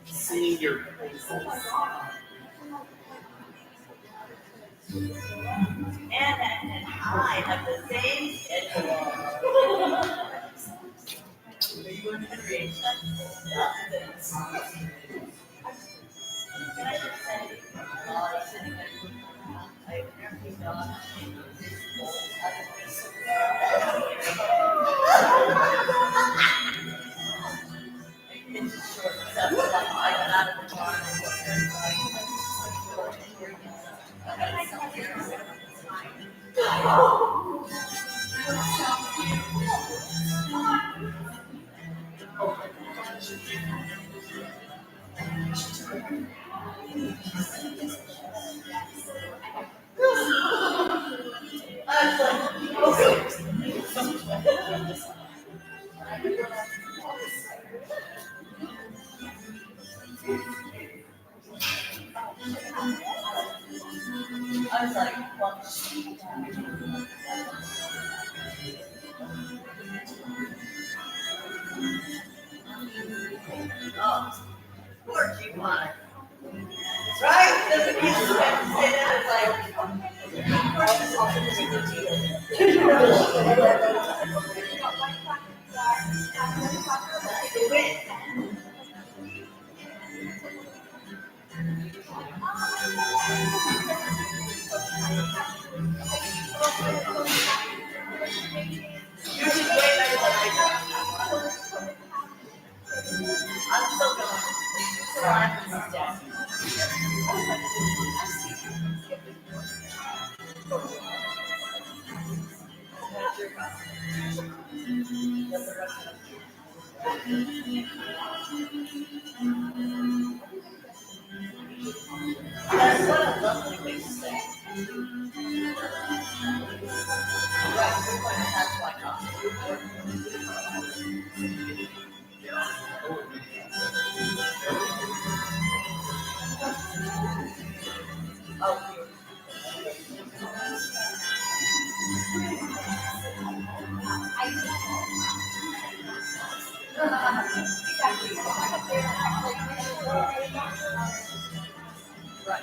Seeing your faces. And I have the same schedule. You want to create this? Can I just say, while I was sitting there, I apparently got this bowl. I was like, well, oh, poor coupon. Right? Doesn't he just have to say that? It's like, of course, it's also the secret to you. Win. Yours is way better than I do. I'm still going. So I'm dead. That's your costume. That's the rest of That's what a lovely way to say. Right, we're going to have like oh, right.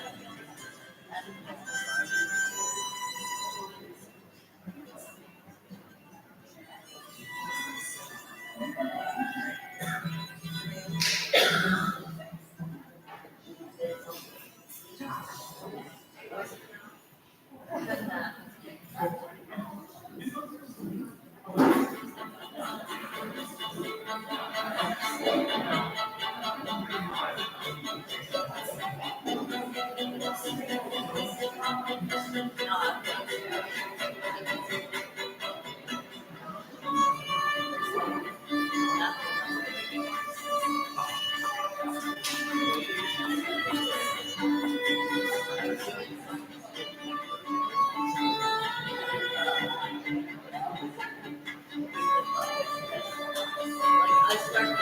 I started.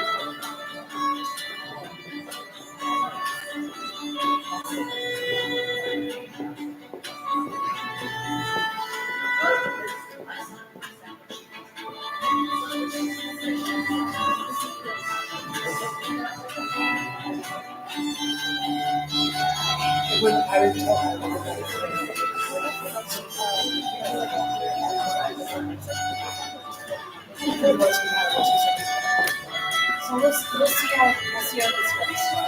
When I was talking so we'll see how this goes.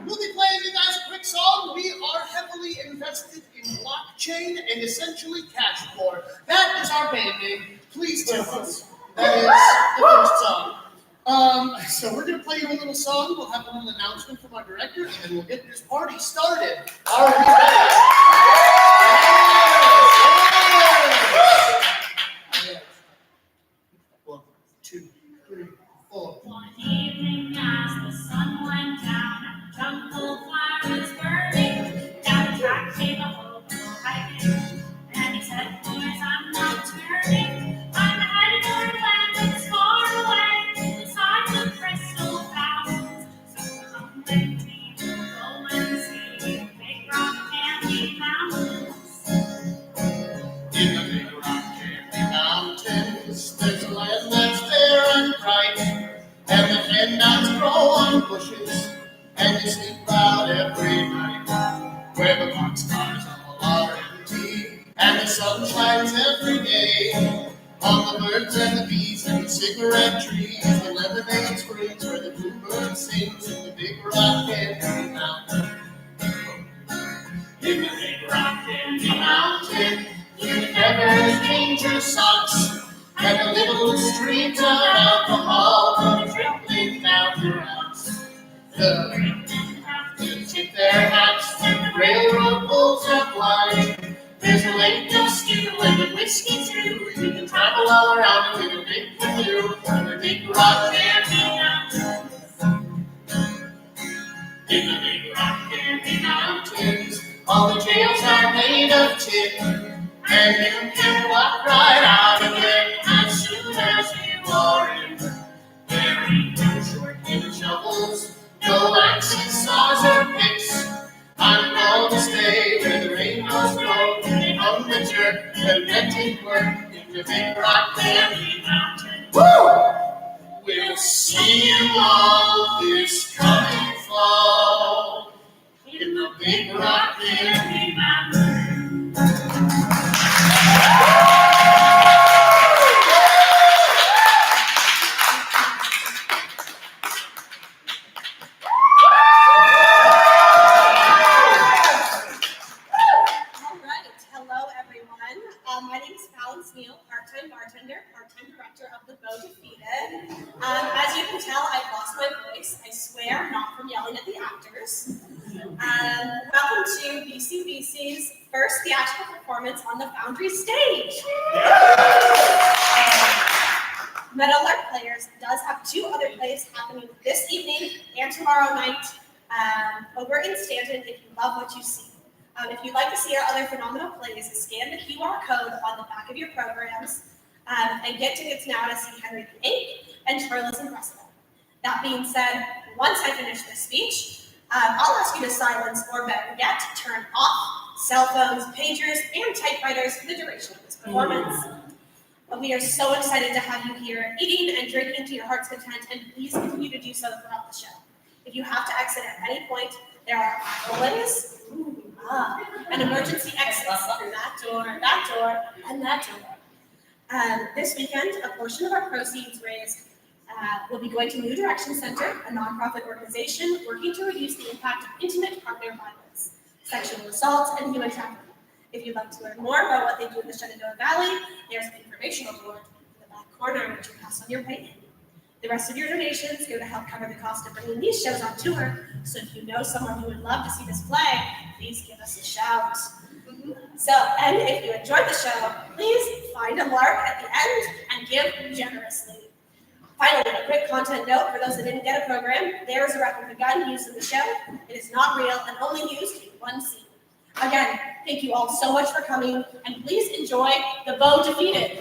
We'll be playing you guys a quick song. We are heavily invested in blockchain and essentially cash floor. That is our band name. Please tell us. That is the first song. So we're going to play you a little song. We'll have a little announcement from our director, and then we'll get this party started. Are we ready? Yes. 1, 2, 3, 4. One evening as the sun went down and the jungle fire was burning, down the track came a hobo hiking, and he said, "Boys, I'm not turning. I'm headed for a land that's far away, beside the crystal fountains. So come with me, we'll go and see the big rock candy mountains." In the big rock candy mountains, there's a land that's fair and bright, and the canyons grow on bushes, and they sleep out every night, where the boxcars all are empty, and the sun shines every day on the birds and the bees and the cigarette trees, the lemonade springs where the bluebird sings in the big rock candy mountain. In the big rock candy mountain, you never change your socks, and the little streams of alcohol come trickling down the rocks. The brakemen have to tip their hats when the railroad pulls up line. There's a lake of stew and a whiskey too. You can travel all around in a big canoe in the big rock candy mountains. In the big rock candy mountains, all the trails are made of tin, and you can walk right out of it as soon as you are in. There ain't no short-handed shovels, no axes, saws, or picks. I'm going to stay where the rainbows grow, and on the jerk, and renting work in the big rock candy mountain. Woo! We'll see you all this coming fall in the big rock candy mountain. My name is Fallon, Smyl, part-time bartender, part-time director of the Beau Defeated. As you can tell, I've lost my voice. I swear, not from yelling at the actors. Welcome to BCBC's first theatrical performance on the Foundry stage. Meadowlark Players does have 2 other plays happening this evening and tomorrow night over in Stanton if you love what you see. If you'd like to see our other phenomenal plays, scan the QR code on the back of your programs and get tickets now to see Henry VIII and Charles and Cressida. That being said, once I finish this speech, I'll ask you to silence or better yet, turn off cell phones, pagers, and typewriters for the duration of this performance. But we are so excited to have you here, eating and drinking to your heart's content, and please continue to do so throughout the show. If you have to exit at any point, there are buttons, and emergency exits through that door, and that door. This weekend, a portion of our proceeds raised will be going to New Direction Center, a nonprofit organization working to reduce the impact of intimate partner violence, sexual assault, and human trafficking. If you'd like to learn more about what they do in the Shenandoah Valley, there's an informational board in the back corner which you pass on your way in. The rest of your donations go to help cover the cost of bringing these shows on tour, so if you know someone who would love to see this play, please give us a shout. So, and if you enjoyed the show, please find a lark at the end and give generously. Finally, a quick content note for those that didn't get a program. There is a replica gun used in the show. It is not real and only used in one scene. Again, thank you all so much for coming, and please enjoy the Beau Defeated.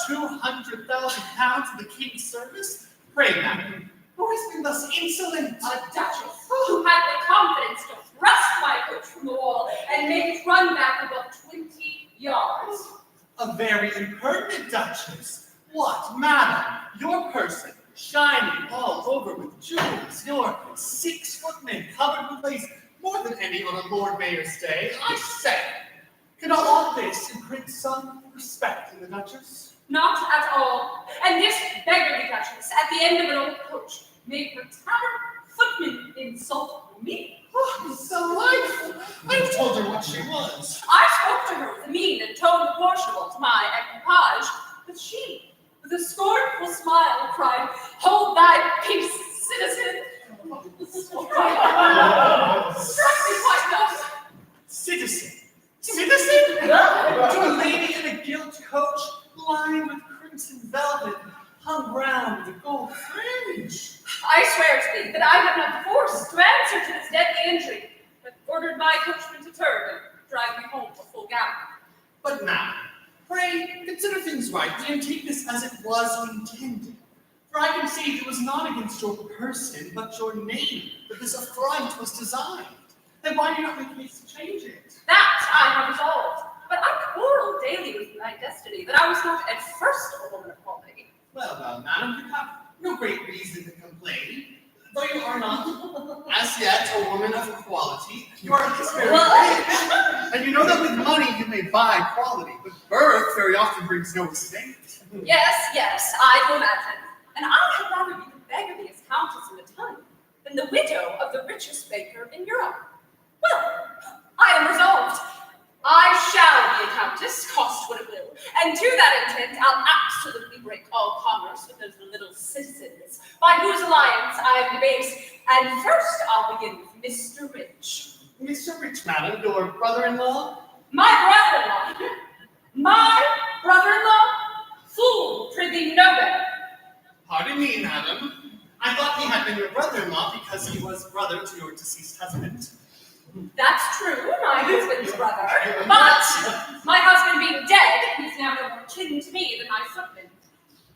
£200,000 to the king's service? Pray, madam, who has been thus insolent? A duchess who had the confidence to thrust my coach from the wall and make it run back about 20 yards. A very impertinent duchess. What, madam, your person shining all over with jewels, your 6 footmen covered with lace, more than any on a Lord Mayor's day. I say, can all this imprint some respect in the duchess? Not at all. And this beggarly duchess, at the end of an old coach, made her tavern footman insult me. Oh, delightful. I have told her what she was. I spoke to her with a mien and tone proportionable to my equipage, but she, with a scornful smile, cried, "Hold thy peace, citizen!" Struck me quite thus. Citizen, Citizen? To a lady in a gilt coach lined with crimson velvet, hung round with a gold fringe. I swear to thee that I have not the force to answer to this deadly intrigue, but ordered my coachman to turn and drive me home for full gallop. But now, pray consider things rightly and take this as it was intended. For I conceive it was not against your person, but your name that this affront was designed. Then why do you not make haste to change it? That I have resolved, but I quarrel daily with my destiny that I was not at first a woman of quality. Well, madam, you have no great reason to complain. Though you are not, as yet, a woman of quality, you are very rich. And you know that with money you may buy quality, but birth very often brings no estate. Yes, I do imagine. And I had rather be the beggarliest countess in the town than the widow of the richest baker in Europe. Well, I am resolved. I shall be a countess, cost what it will, and to that intent I'll absolutely break all commerce with those little citizens by whose alliance I am debased. And first I'll begin with Mr. Rich. Mr. Rich, madam, your brother-in-law? My brother-in-law? My brother-in-law? Fool, prithee no better. Pardon me, madam. I thought he had been your brother-in-law because he was brother to your deceased husband. That's true, my husband's brother. But my husband being dead, he's now no more kin to me than my footman.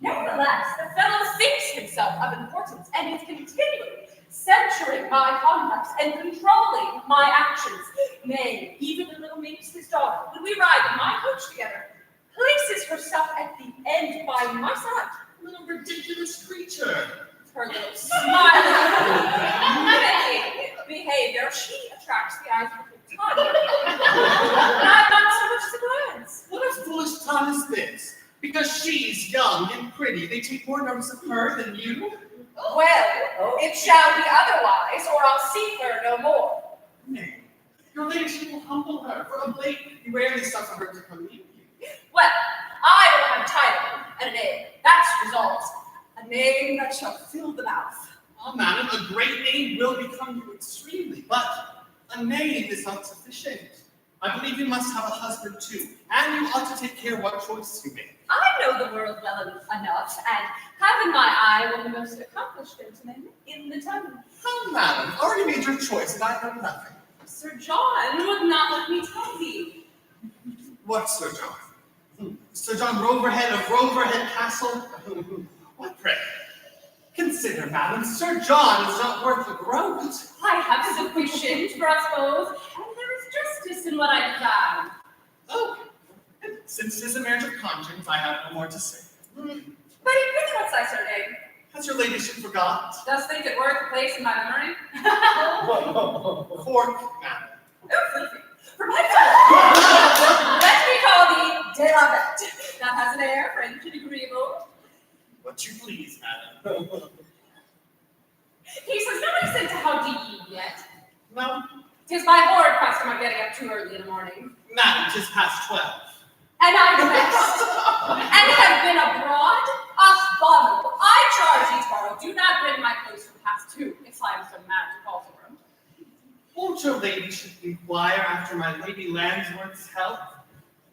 Nevertheless, the fellow thinks himself of importance and is continually censuring my conduct and controlling my actions. Nay, even the little minx, his daughter, when we ride in my coach together, places herself at the end by my side. Little ridiculous creature. Her little smiling, behavior, she attracts the eyes of the tongue. And I'm not so much as a glance. What a foolish tongue is this? Because she's young and pretty, they take more notice of her than you? Well, it shall be otherwise, or I'll see her no more. Nay, your ladyship will humble her, for of late you rarely suffer her to come near you. Well, I will have a title and a name. That's resolved. A name that shall fill the mouth. Ah, madam, a great name will become you extremely, but a name is not sufficient. I believe you must have a husband too, and you ought to take care what choice you make. I know the world well enough, and have in my eye one of the most accomplished gentlemen in the town. Oh, madam, already made your choice, and I know nothing. Sir John would not let me tell thee. What, Sir John? Sir John Roverhead of Roverhead Castle? What, pray? Consider, madam, Sir John is not worth a groat. I have sufficient for us both, and there is justice in what I desire. Oh, since it is a marriage of conscience, I have no more to say. But really, what's thy surname? Has your ladyship forgot? Dost think it worth a place in my memory? Cork, madam. Oh, filthy. For my part, let me call thee De La Bette. That has an air, French and agreeable. What you please, madam. He says, nobody sent to how do ye yet. No, 'Tis my horrid custom of getting up too early in the morning. madam, 'tis past 12. And I dressed, and have been abroad, abominable. I charge thee tomorrow, do not bring my clothes from past 2, if I am so mad to call for them. Won't your ladyship inquire after my Lady Landsworth's health?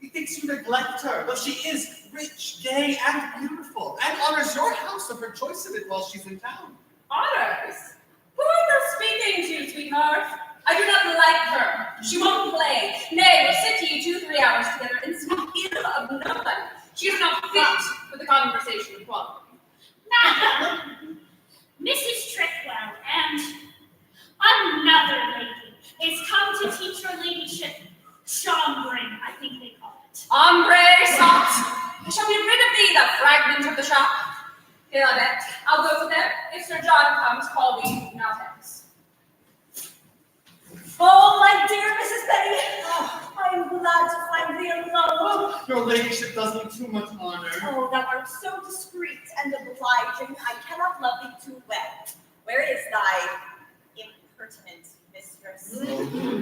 Methinks you neglect her, though she is rich, gay, and beautiful, and honors your house of her choice of it while she's in town. Honors? Who art thou speaking to, sweetheart? I do not like her. She won't play. Nay, we'll sit ye 2-3 hours together and speak ill of nobody. She is not fit for the conversation of quality. Madam, Mrs. Trickwell and another lady is come to teach your ladyship chambering, I think they call it. Ombre sot! I shall be rid of thee, the fragment of the shop. Here, I bet. I'll go for them. If Sir John comes, call me, not hence. Oh, my dear Mrs. Betty, I am glad to find thee alone. Your ladyship does me too much honor. Oh, thou art so discreet and obliging, I cannot love thee too well. Where is thy impertinent mistress?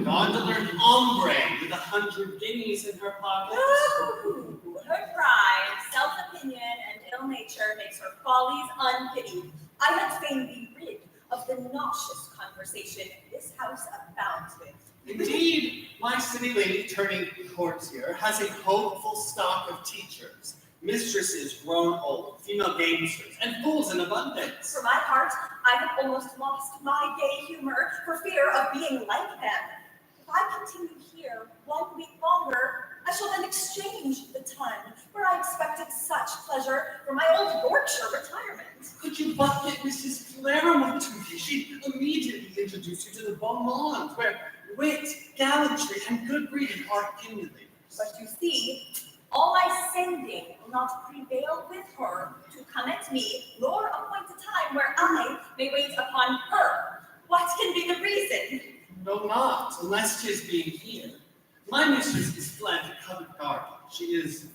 Gone to learn ombre with 100 guineas in her pocket. Oh, her pride, self-opinion, and ill nature makes her follies unpitied. I had fain be rid of the nauseous conversation this house abounds with. Indeed, my city lady turning courtier has a hopeful stock of teachers, mistresses grown old, female gamesters, and fools in abundance. For my part, I have almost lost my gay humor for fear of being like them. If I continue here 1 week longer, I shall then exchange the ton where I expected such pleasure for my old Yorkshire retirement. Could you but get Mrs. Claremont to me? She'd immediately introduce you to the beau monde, where wit, gallantry, and good breeding are emulators. But you see, all my sending will not prevail with her to come at me, nor appoint a time where I may wait upon her. What can be the reason? No, not, unless 'tis being here. My mistress is fled to Covent Garden. She is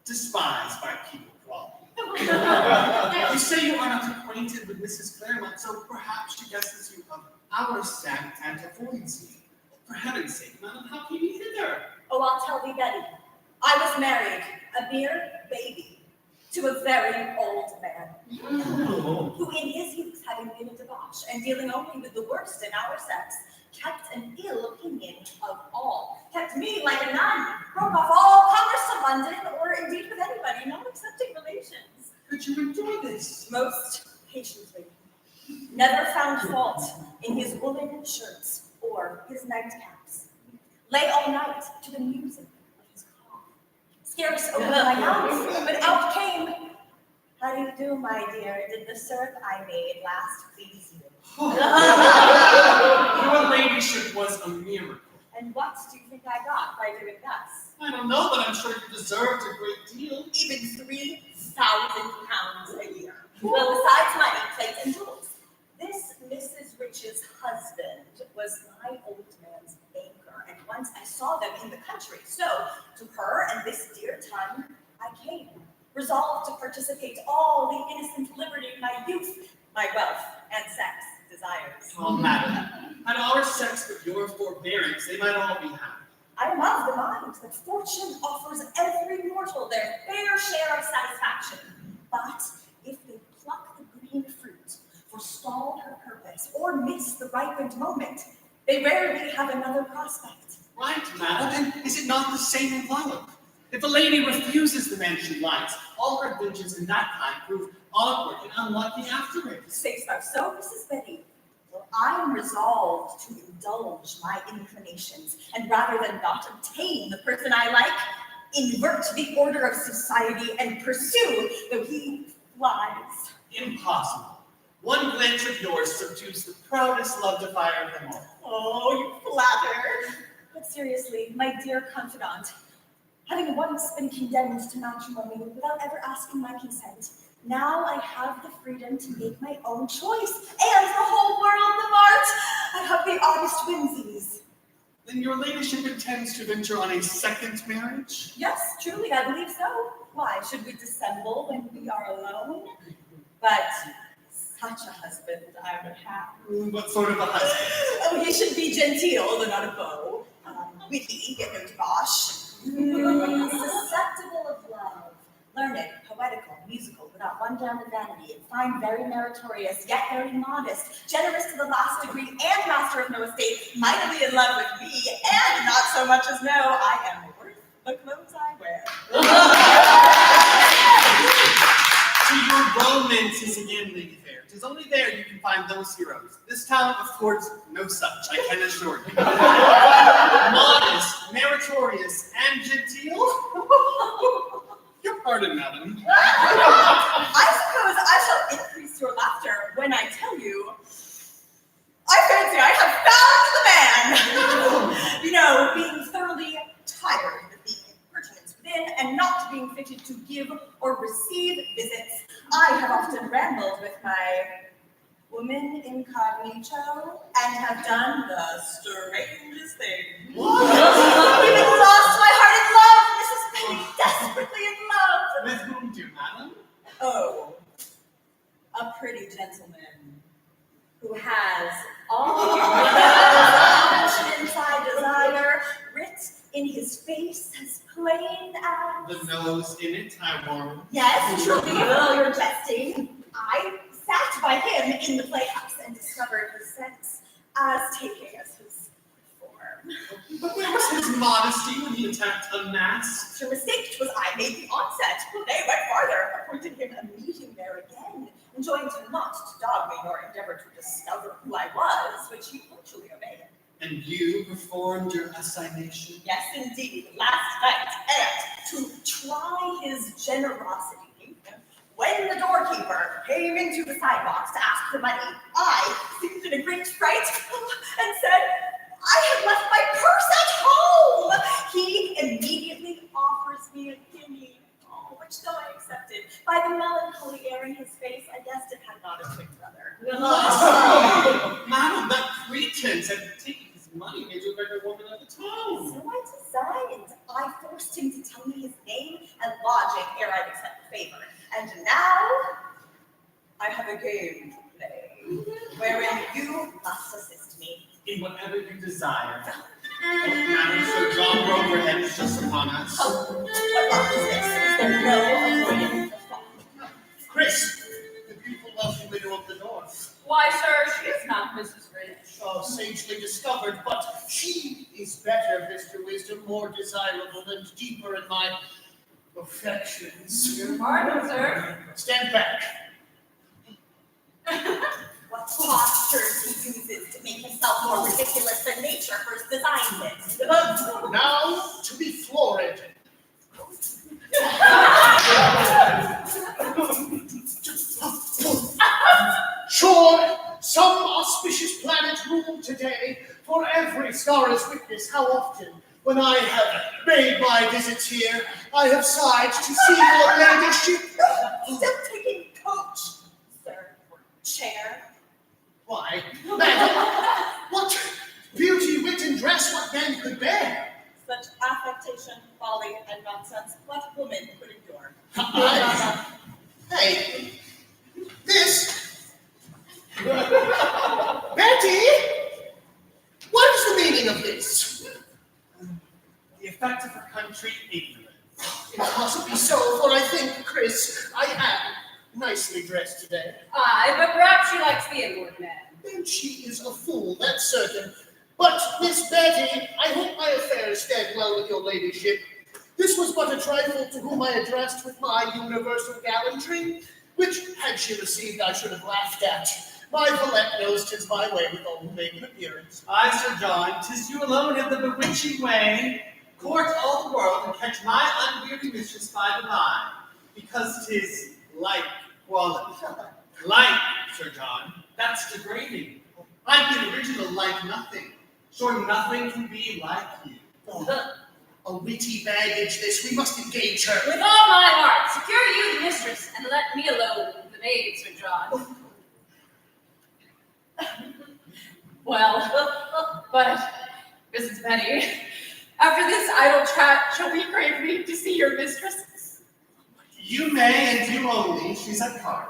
despised by people quality. You say you are not acquainted with Mrs. Claremont, so perhaps she guesses you of our sad and avoids you. For heaven's sake, madam, how came you hither? Oh, I'll tell thee, Betty. I was married, a mere baby, to a very old man, who in his youth, having been a debauch and dealing only with the worst in our sex, kept an ill opinion of all, kept me like a nun, broke off all commerce to London, or indeed with anybody, not excepting relations. Could you endure this? Most patiently. Never found fault in his woolen shirts or his nightcaps. Lay all night to the music of his cough. Scarce opened my mouth, but out came, "How do you do, my dear? Did the syrup I made last please you?" Your ladyship was a miracle. And what do you think I got by doing thus? I don't know, but I'm sure you deserved a great deal. Even £3,000 a year. Well, besides money, plate, and jewels. This Mrs. Rich's husband was my old man's banker, and once I saw them in the country. So, to her and this dear ton, I came, resolved to participate all the innocent liberty my youth, my wealth, and sex desires. Oh, madam, had our sex with your forbearance, they might all be happy. I am of the mind that fortune offers every mortal their fair share of satisfaction. But if they pluck the green fruit, forestall her purpose, or miss the ripened moment, they rarely have another prospect. Right, madam, and is it not the same in love? If a lady refuses the man she likes, all her adventures in that kind prove awkward and unlucky afterwards. Say'st thou so, Mrs. Betty? Well, I am resolved to indulge my inclinations, and rather than not obtain the person I like, invert the order of society and pursue, though he flies. Impossible. One glance of yours subdues the proudest love defier of them all. Oh, you flatter. But seriously, my dear confidant, having once been condemned to matrimony without ever asking my consent, now I have the freedom to make my own choice, and the whole world of art. I have the oddest whimsies. Then your ladyship intends to venture on a second marriage? Yes, truly, I believe so. Why, should we dissemble when we are alone? But such a husband I would have. What sort of a husband? Oh, he should be genteel, though not a beau. Witty, yet no debauch. Susceptible of love. Learned, poetical, musical, without one down of vanity, and fine, very meritorious, yet very modest, generous to the last degree, and master of no estate, mightily in love with me, and not so much as know I am worth the clothes I wear. To your romance is again, Lady Fair. 'Tis only there you can find those heroes. This town affords no such, I can assure you. Modest, meritorious, and genteel? Your pardon, madam. I suppose I shall increase your laughter when I tell you, I fancy I have found the man. You know, being thoroughly tired of being impertinent within and not being fitted to give or receive visits, I have often rambled with my woman incognito and have done the strangest things. Even lost my heart in love, Mrs. Penny, desperately in love. With whom do, madam? Oh, a pretty gentleman who has all the inside desire writ in his face as plain as... The nose in it, I warn. Yes, truly, though you're jesting. I sat by him in the playhouse and discovered his sense as taking as his form. But where was his modesty when he attacked unmasked? Your mistake, 'twas I made the onset. Well, they went farther, appointed him a meeting there again, enjoined him not to dog me nor endeavor to discover who I was, which he punctually obeyed. And you performed your assignation? Yes, indeed, last night, and to try his generosity, when the doorkeeper came into the sidewalks to ask for money, I seemed in a great fright and said, I had left my purse at home. He immediately offers me a guinea, which though I accepted, by the melancholy air in his face, I guessed it had not a twin brother. Madam, that pretense at taking his money made you a better woman of the town. So I designed. I forced him to tell me his name and lodging ere I'd accept the favor. And now I have a game to play, wherein you must assist me. In whatever you desire. Madam, Sir John Roverhead is just upon us. Oh, what luck is this? Is there no avoiding the fall? Chris, the beautiful wealthy widow of the north. Why, sir, she is not Mrs. Rich. Oh, sagely discovered, but she is better, Mr. Wisdom, more desirable and deeper in my affections. Your pardon, sir. Stand back. What postures he uses to make himself more ridiculous than nature first designed it. Now to be florid. Sure, some auspicious planet ruled today, for every star is witness how often, when I have made my visits here, I have sighed to see your ladyship. Still taking coach, sir. Chair. Why, madam, what beauty, wit, and dress what man could bear? Such affectation, folly, and nonsense, what woman could endure? Hey, this. Betty, what is the meaning of this? The effect of her country ignorance. It must be so, for I think, Chris, I am nicely dressed today. Aye, but perhaps she likes the inward man. And she is a fool, that's certain. But, Miss Betty, I hope my affairs stand well with your ladyship. This was but a trifle to whom I addressed with my universal gallantry, which, had she received, I should have laughed at. My Villette knows 'tis my way with all who make an appearance. Aye, Sir John, 'tis you alone have the bewitching way. Court all the world and catch my unweary mistress by the by, because 'tis like quality. Like, Sir John, that's degrading. I've been original like nothing. Sure nothing can be like you. Oh, a witty baggage this, we must engage her. With all my heart, secure you the mistress, and let me alone with the maid, Sir John. Well, but, Mrs. Betty, after this idle chat, shall we crave leave to see your mistress? You may and you only, she's at card.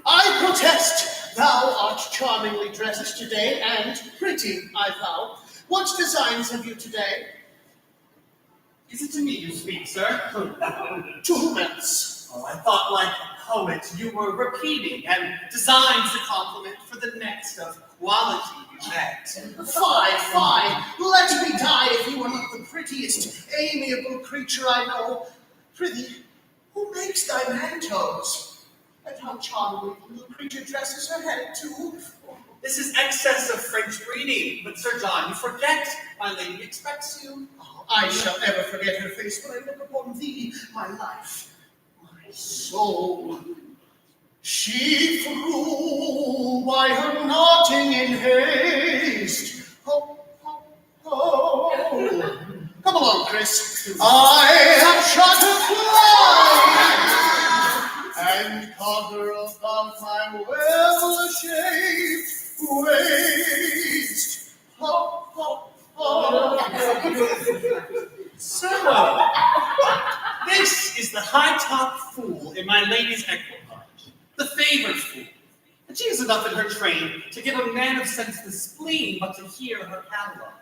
I protest, thou art charmingly dressed today, and pretty, I vow. What designs have you today? Is it to me you speak, sir? To whom else? Oh, I thought like a poet you were repeating and designs the compliment for the next of quality you met. Fie, let me die if you are not the prettiest, amiable creature I know. Prithee, who makes thy mantos? And how charmingly the little creature dresses her head, too. This is excess of French breeding, but Sir John, you forget my lady expects you. Oh, I shall never forget her face when I look upon thee, my life, my soul. She flew by her nodding in haste. Oh, oh, oh. Come along, Chris. I have shot her fly and caught her above my well-shaped waist. Oh, oh, oh. So, this is the high-top fool in my lady's equipage, the favored fool. And she has enough in her train to give a man of sense the spleen but to hear her catalog.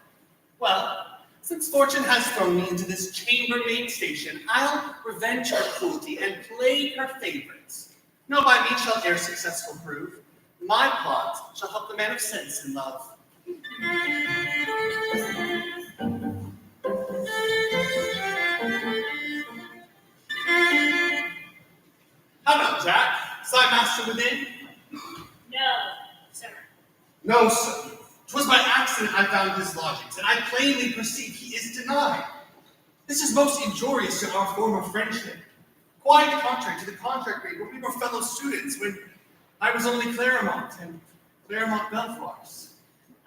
Well, since fortune has thrown me into this chambermaid station, I'll revenge her cruelty and plague her favorites. No by me shall e'er successful prove. My plot shall help the man of sense in love. How now, Jack? Side master within? No, sir. No, sir. 'Twas by accident I found his lodgings, and I plainly perceive he is denied. This is most injurious to our former friendship. Quite contrary to the contract grade when we were fellow students, when I was only Claremont and Claremont Belfars.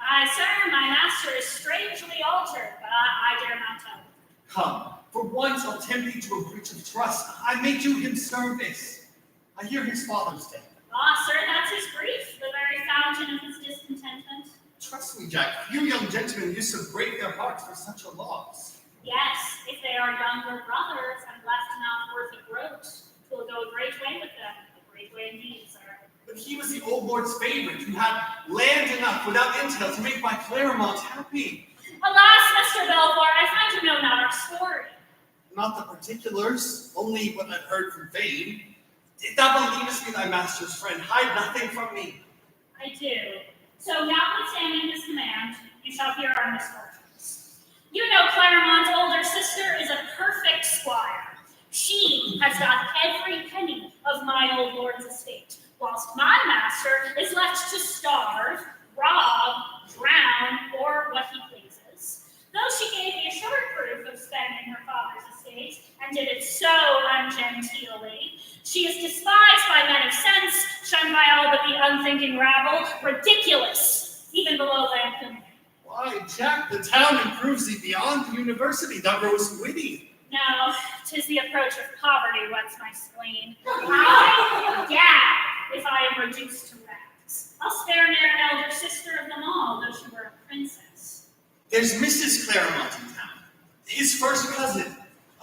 Aye, sir, my master is strangely altered, but I dare not tell. Come, for once I'll tempt thee to a breach of trust. I may do him service. I hear his father's dead. Ah, sir, that's his grief, the very fountain of his discontentment. Trust me, Jack, few young gentlemen used to break their hearts for such a loss. Yes, if they are younger brothers and left not worth a groat, 'twill go a great way with them, a great way indeed, sir. But he was the old lord's favorite, who had land enough without intel to make my Claremont happy. Alas, Mr. Belvoir, I find you know not our story. Not the particulars, only what I've heard from fame. If thou believest me thy master's friend, hide nothing from me. I do. So, notwithstanding his command, you shall hear our misfortunes. You know Claremont's older sister is a perfect squire. She has got every penny of my old lord's estate, whilst my master is left to starve, rob, drown, or what he pleases. Though she gave me a short proof of spending her father's estate, and did it so ungenteelly, she is despised by men of sense, shunned by all but the unthinking rabble, ridiculous, even below lampoon. Why, Jack, the town improves thee beyond the university, thou growest witty. No, 'tis the approach of poverty whets my spleen. I gag if I am reduced to rags. I'll spare ne'er an elder sister of them all, though she were a princess. There's Mrs. Claremont in town, his first cousin,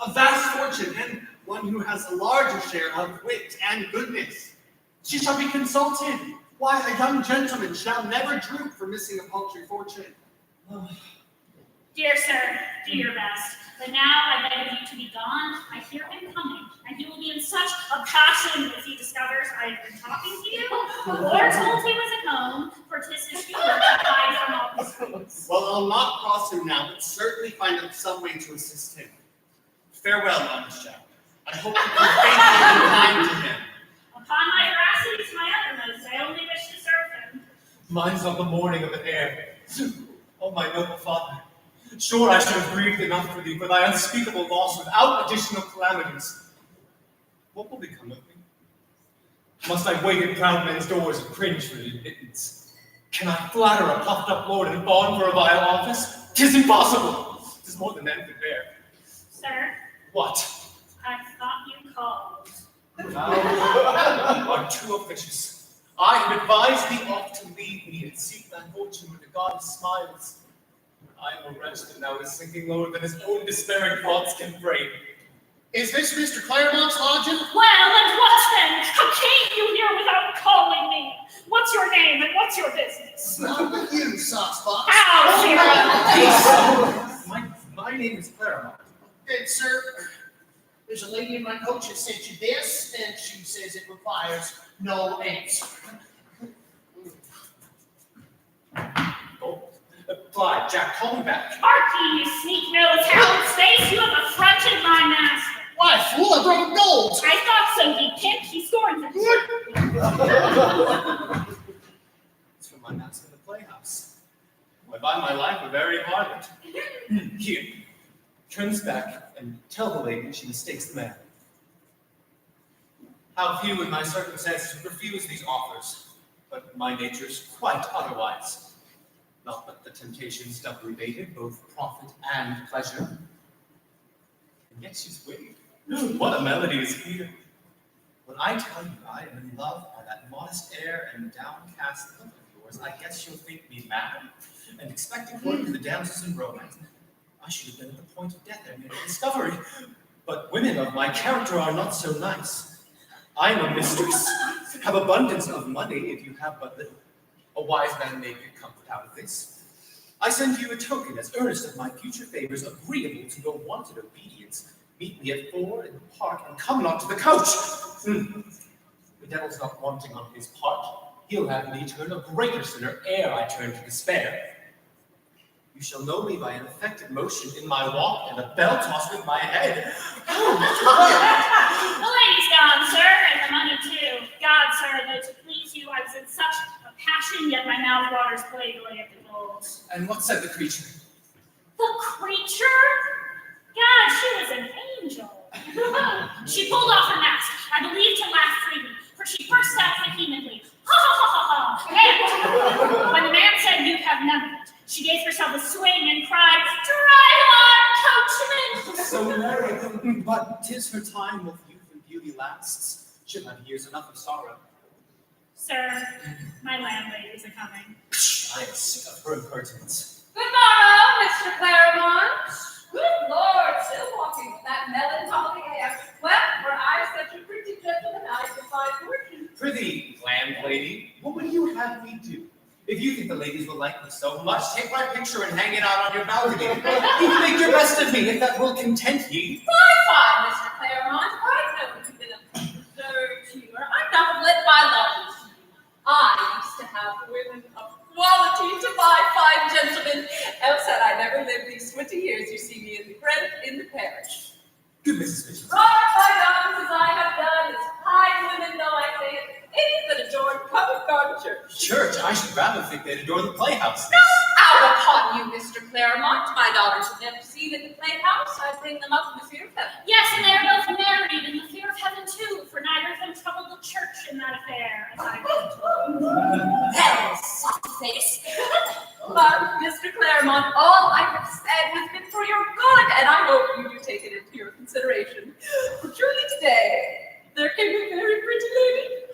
a vast fortune, and one who has a larger share of wit and goodness. She shall be consulted. Why, a young gentleman shall never droop for missing a paltry fortune. Dear sir, do your best. But now I beg of you to be gone. I hear him coming, and he will be in such a passion if he discovers I have been talking to you, or told he was at home, for 'tis his humor to hide from all the streets. Well, I'll not cross him now, but certainly find out some way to assist him. Farewell, honest Jack. I hope you will be faithful and kind to him. Upon my veracity to my uttermost, I only wish to serve him. Mine's on the morning of the air. Oh, my noble father, sure I should have grieved enough for thee for thy unspeakable loss without additional calamities. What will become of me? Must I wait at proud men's doors and cringe for the admittance? Can I flatter a puffed-up lord and bond for a vile office? 'Tis impossible! 'Tis more than men could bear. Sir, What? I thought you called. Thou art too officious. I have advised thee oft to leave me and seek thy fortune where the goddess smiles. I am a wretch that now is sinking lower than his own despairing thoughts can frame. Is this Mr. Claremont's lodging? Well, and what then? How came you here without calling me? What's your name and what's your business? Not with you, saucebox. How, Zero? My name is Claremont. Good, sir. There's a lady in my coach that sent you this, and she says it requires no answer. Oh, fly, Jack, call me back. Harkee, you sneak-nosed hound space, you have affronted my master. Why, fool, I brought him gold. I thought so, ye pimp, he scorns it. It's from my master in the playhouse. I buy my life a very harlot. Here, turn this back and tell the lady she mistakes the man. How few in my circumstances would refuse these offers, but my nature is quite otherwise. Not but the temptations doubly baited, both profit and pleasure. And yet she's witty. What a melody is here. When I tell you I am in love by that modest air and downcast look of yours, I guess you'll think me mad, and expect according to the damsels in romance, I should have been at the point of death ere made a discovery. But women of my character are not so nice. I am a mistress, have abundance of money if you have but little. A wise man may get comfort out of this. I send you a token as earnest of my future favors, agreeable to your wanted obedience. Meet me at 4 in the park, and come not to the coach. The devil's not wanting on his part. He'll have me turn a greater sinner ere I turn to despair. You shall know me by an affected motion in my walk and a bell toss with my head. The lady's gone, sir, and the money too. God, sir, though to please you, I was in such a passion, yet my mouth waters played away at the gold. And what said the creature? The creature? God, she was an angel. She pulled off her mask, I believe to laugh freely, for she burst out vehemently, ha ha ha ha ha, and when the man said, you have none of it, she gave herself a swing and cried, drive on, coachman! So merry, but 'tis her time with youth and beauty lasts. She'll have years enough of sorrow. Sir, my landlady's a-coming. I am sick of her impertinence. Good morrow, Mr. Claremont. Good Lord, still walking with that melancholy air. Well, were I such a pretty gentleman, I could find fortune. Prithee, landlady, what would you have me do? If you think the ladies will like me so much, take my picture and hang it out on your balcony. You make your best of me, if that will content ye. Fine, Mr. Claremont. I know you've been a preserved humor. I'm not lit by love. I used to have women of quality to buy fine gentlemen, else had I never lived these 20 years you see me in the parish. Good Mrs. Bishop. Brought my daughters as I have done, as fine women though I say it, any that adorn Covent Garden Church. Church, I should rather think they'd adore the playhouse. Out upon you, Mr. Claremont. My daughters have never seen at the playhouse. I bring them up in the fear of heaven. Yes, and they are both married in the fear of heaven too, for neither of them troubled the church in that affair, as I've been told. Well, soft face. But, Mr. Claremont, all I have said has been for your good, and I hope you do take it into your consideration. For truly today, there came a very pretty lady.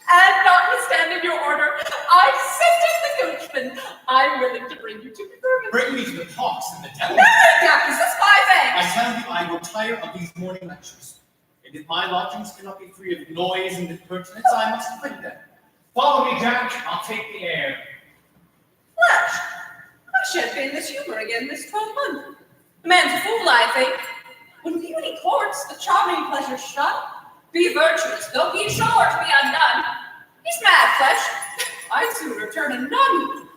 And notwithstanding your order, I sent in the coachman. I'm willing to bring you to confirm it. Bring me to the talks and the devil. That is this my I thanks. tell you, I will tire of these morning lectures. And if my lodgings cannot be free of noise and impertinence, I must quit them. Follow me, Jack. I'll take the air. Flash, I shan't be in this humor again this 12th. The man's a fool, I think. When beauty courts, the charming pleasure shun. Be virtuous, though be sure to be undone. He's mad flesh. I'd sooner turn a nun.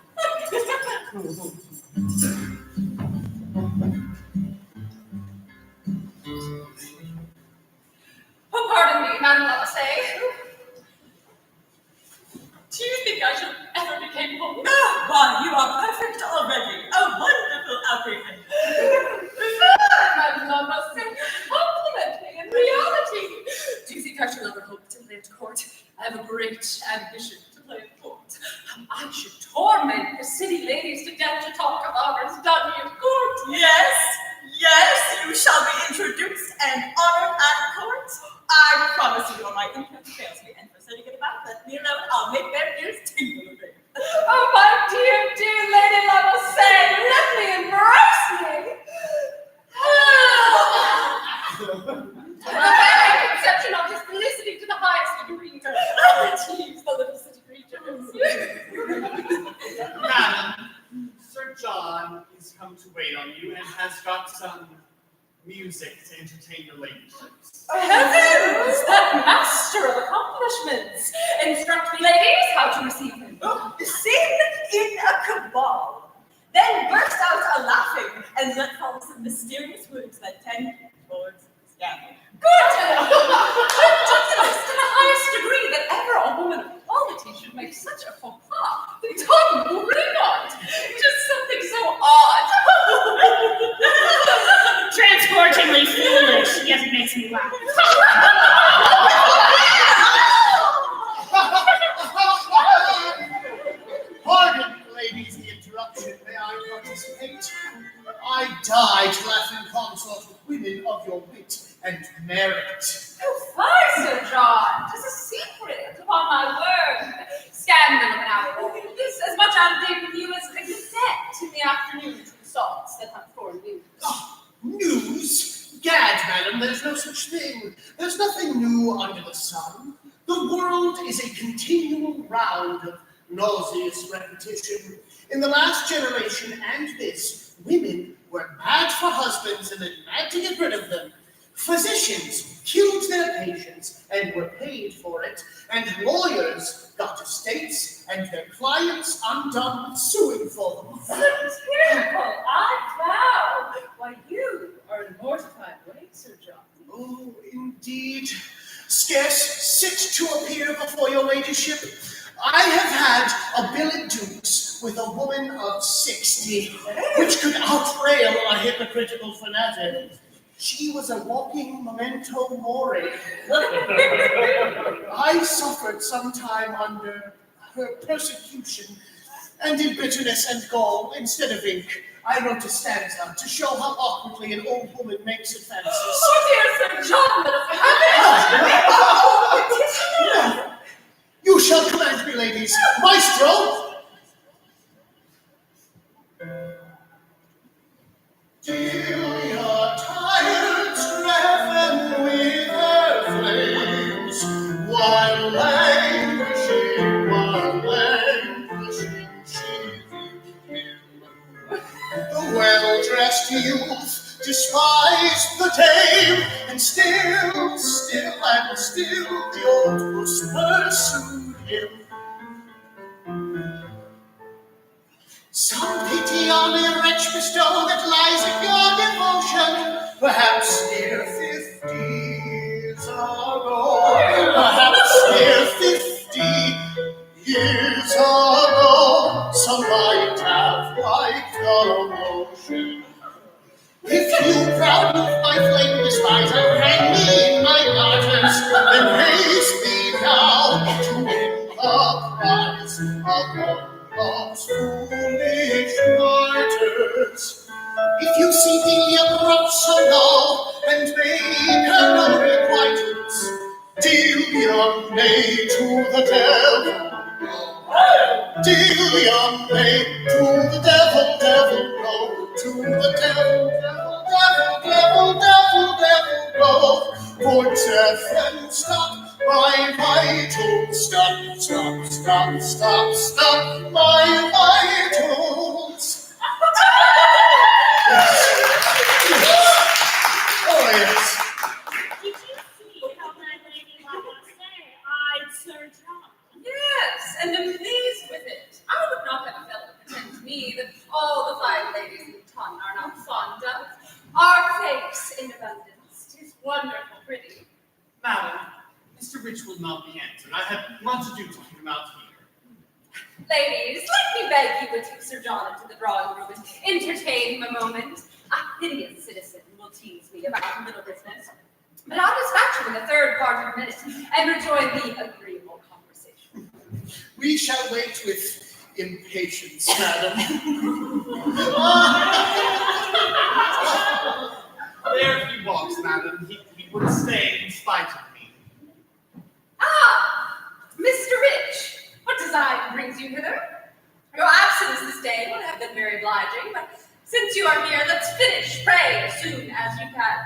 Oh, pardon me, Madame Lavassé. Do you think I shall ever be capable? Oh, why, you are perfect already. A wonderful outbreaking. Madame Lavassé, compliment me in reality. Do you think I shall ever hope to play at court? I have a great ambition to play at court. I should torment the city ladies to death to talk of honors done me at court. Yes, yes, you shall be introduced and honored at court. I promise you, my income fails me, and for setting it about, let me alone, I'll make their ears tingle a bit. Oh, my dear, dear Lady Lavassé, let me embrace me. The very conception of his felicity to the highest degree. Tease the little city creatures. Madam, Sir John is come to wait on you and has got some music to entertain your ladyship. Heavens, that master of accomplishments. Instruct me, ladies, how to receive him. Sing in a cabal, then burst out a-laughing, and let fall some mysterious words that tend towards scandal. Good! Ridiculous to the highest degree that ever a woman of quality should make such a faux pas. The tongue will ring on. Just something so odd. Transportingly foolish, yet it makes me laugh. Pardon, ladies, the interruption. May I participate? I die to laugh in consort with women of your wit and merit. Oh, fie, Sir John. 'Tis a secret, upon my word. Scandal of an hour. This as much out of date with you as the Gazette in the afternoon results that have foreign news. News? Gad, madam, there's no such thing. There's nothing new under the sun. The world is a continual round of nauseous repetition. In the last generation and this, women were mad for husbands and then mad to get rid of them. Physicians killed their patients and were paid for it, and lawyers got estates and their clients undone with suing for them. Satirical, I vow. Why, you are in mortified way, Sir John. Oh, indeed. Scarce sit to appear before your ladyship. I have had a billet doux with a woman of 60, which could outrail a hypocritical fanatic. She was a walking memento mori. I suffered sometime under her persecution, and in bitterness and gall, instead of ink, I wrote a stanza to show how awkwardly an old woman makes advances. Oh, dear Sir John, let us have it. You shall command me, ladies. Maestro! Till your tired revel with her flames, while languishing she him. The well-dressed youth despised the dame, and still the old puss pursued him. Some pity on a wretch bestow that lies in your devotion, perhaps near 50 years ago, perhaps near 50 years ago, some might have liked the motion. If you proud youth my flame despise and hang me in my garters, then haste me now to win the prize of love's foolish martyrs. If you see the abrupt so low, and make her no requitance, deal young maid to the devil. Deal young maid to the devil, devil, go to the devil, go. For death and stop my vitals, stop my vitals. Oh, yes. Did you see how my lady Lava eyed Sir John? Yes, and am pleased with it. I would not have a fellow pretend to me that all the fine ladies in the tongue are not fond of. Our face in abundance. 'Tis wonderful pretty. Madam, Mr. Rich will not be answered. I had much ado to keep him out here. Ladies, let me beg you would take Sir John into the drawing room and entertain him a moment. A hideous citizen will tease me about a little business, but I'll dispatch him in the third part of a minute and rejoin the agreeable conversation. We shall wait with impatience, madam. There he walks, madam. He would stay in spite of me. Ah, Mr. Rich, what design brings you hither? Your absence this day would have been very obliging, but since you are here, let's finish, pray, as soon as you can.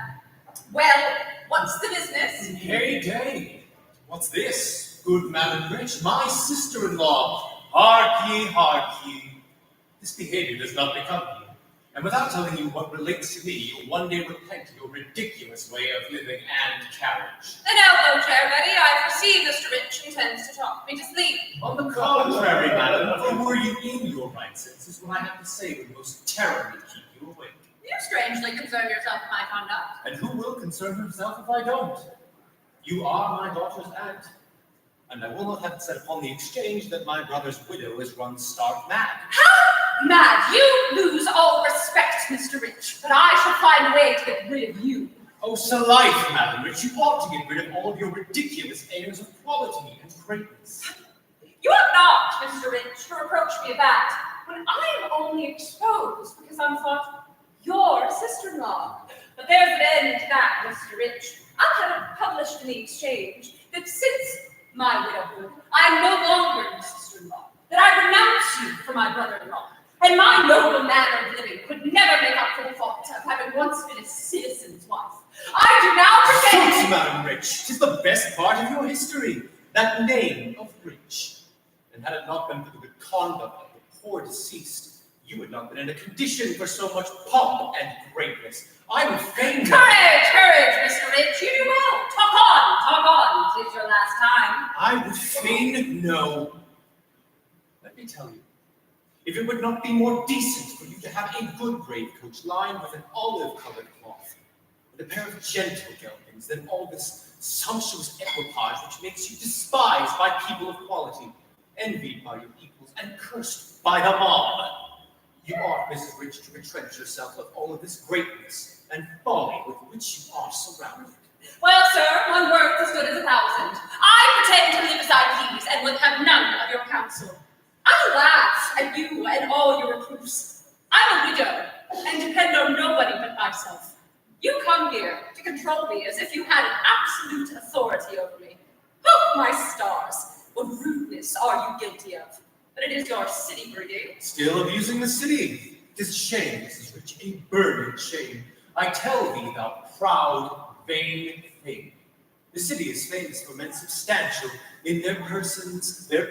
Well, what's the business? Hey, day. What's this? Good Madam Rich, my sister-in-law. Hark ye. This behavior does not become you. And without telling you what relates to me, you'll one day repent your ridiculous way of living and carriage. An elbow chair ready, I foresee Mr. Rich intends to talk me to sleep. On the contrary, madam, were you in your right senses, what I have to say would most terribly keep you awake. You strangely concern yourself with my conduct. And who will concern himself if I don't? You are my daughter's aunt, and I will not have it said upon the exchange that my brother's widow is run stark mad. How mad? You lose all respect, Mr. Rich, but I shall find a way to get rid of you. Oh, life, Madam Rich, you ought to get rid of all of your ridiculous airs of quality and greatness. You ought not, Mr. Rich, to reproach me of that, when I am only exposed because I'm thought your sister-in-law. But there's an end to that, Mr. Rich. I'll have it published in the exchange that since my widowhood, I am no longer your sister-in-law, that I renounce you for my brother-in-law, and my noble manner of living could never make up for the fault of having once been a citizen's wife. I do now pretend— Shucks, Madam Rich, 'tis the best part of your history, that name of Rich. And had it not been for the good conduct of the poor deceased, you would not have been in a condition for so much pomp and greatness. I would fain— Courage, Mr. Rich, you do well. Talk on, 'tis your last time. I would fain know Let me tell you, if it would not be more decent for you to have a good grave coach lined with an olive-colored cloth, and a pair of gentle geldings, than all this sumptuous equipage which makes you despised by people of quality, envied by your equals, and cursed by the mob. You ought, Mrs. Rich, to retrench yourself of all of this greatness and folly with which you are surrounded. Well, sir, one word is as good as 1,000. I pretend to live as I please, and would have none of your counsel. I laugh at you and all your reproofs. I'm a widow, and depend on nobody but myself. You come here to control me as if you had an absolute authority over me. Oh, my stars, what rudeness are you guilty of? But it is your city breeding. Still abusing the city. It is a shame, Mrs. Rich, a burning shame. I tell thee, thou proud, vain thing. The city is famous for men substantial in their persons, their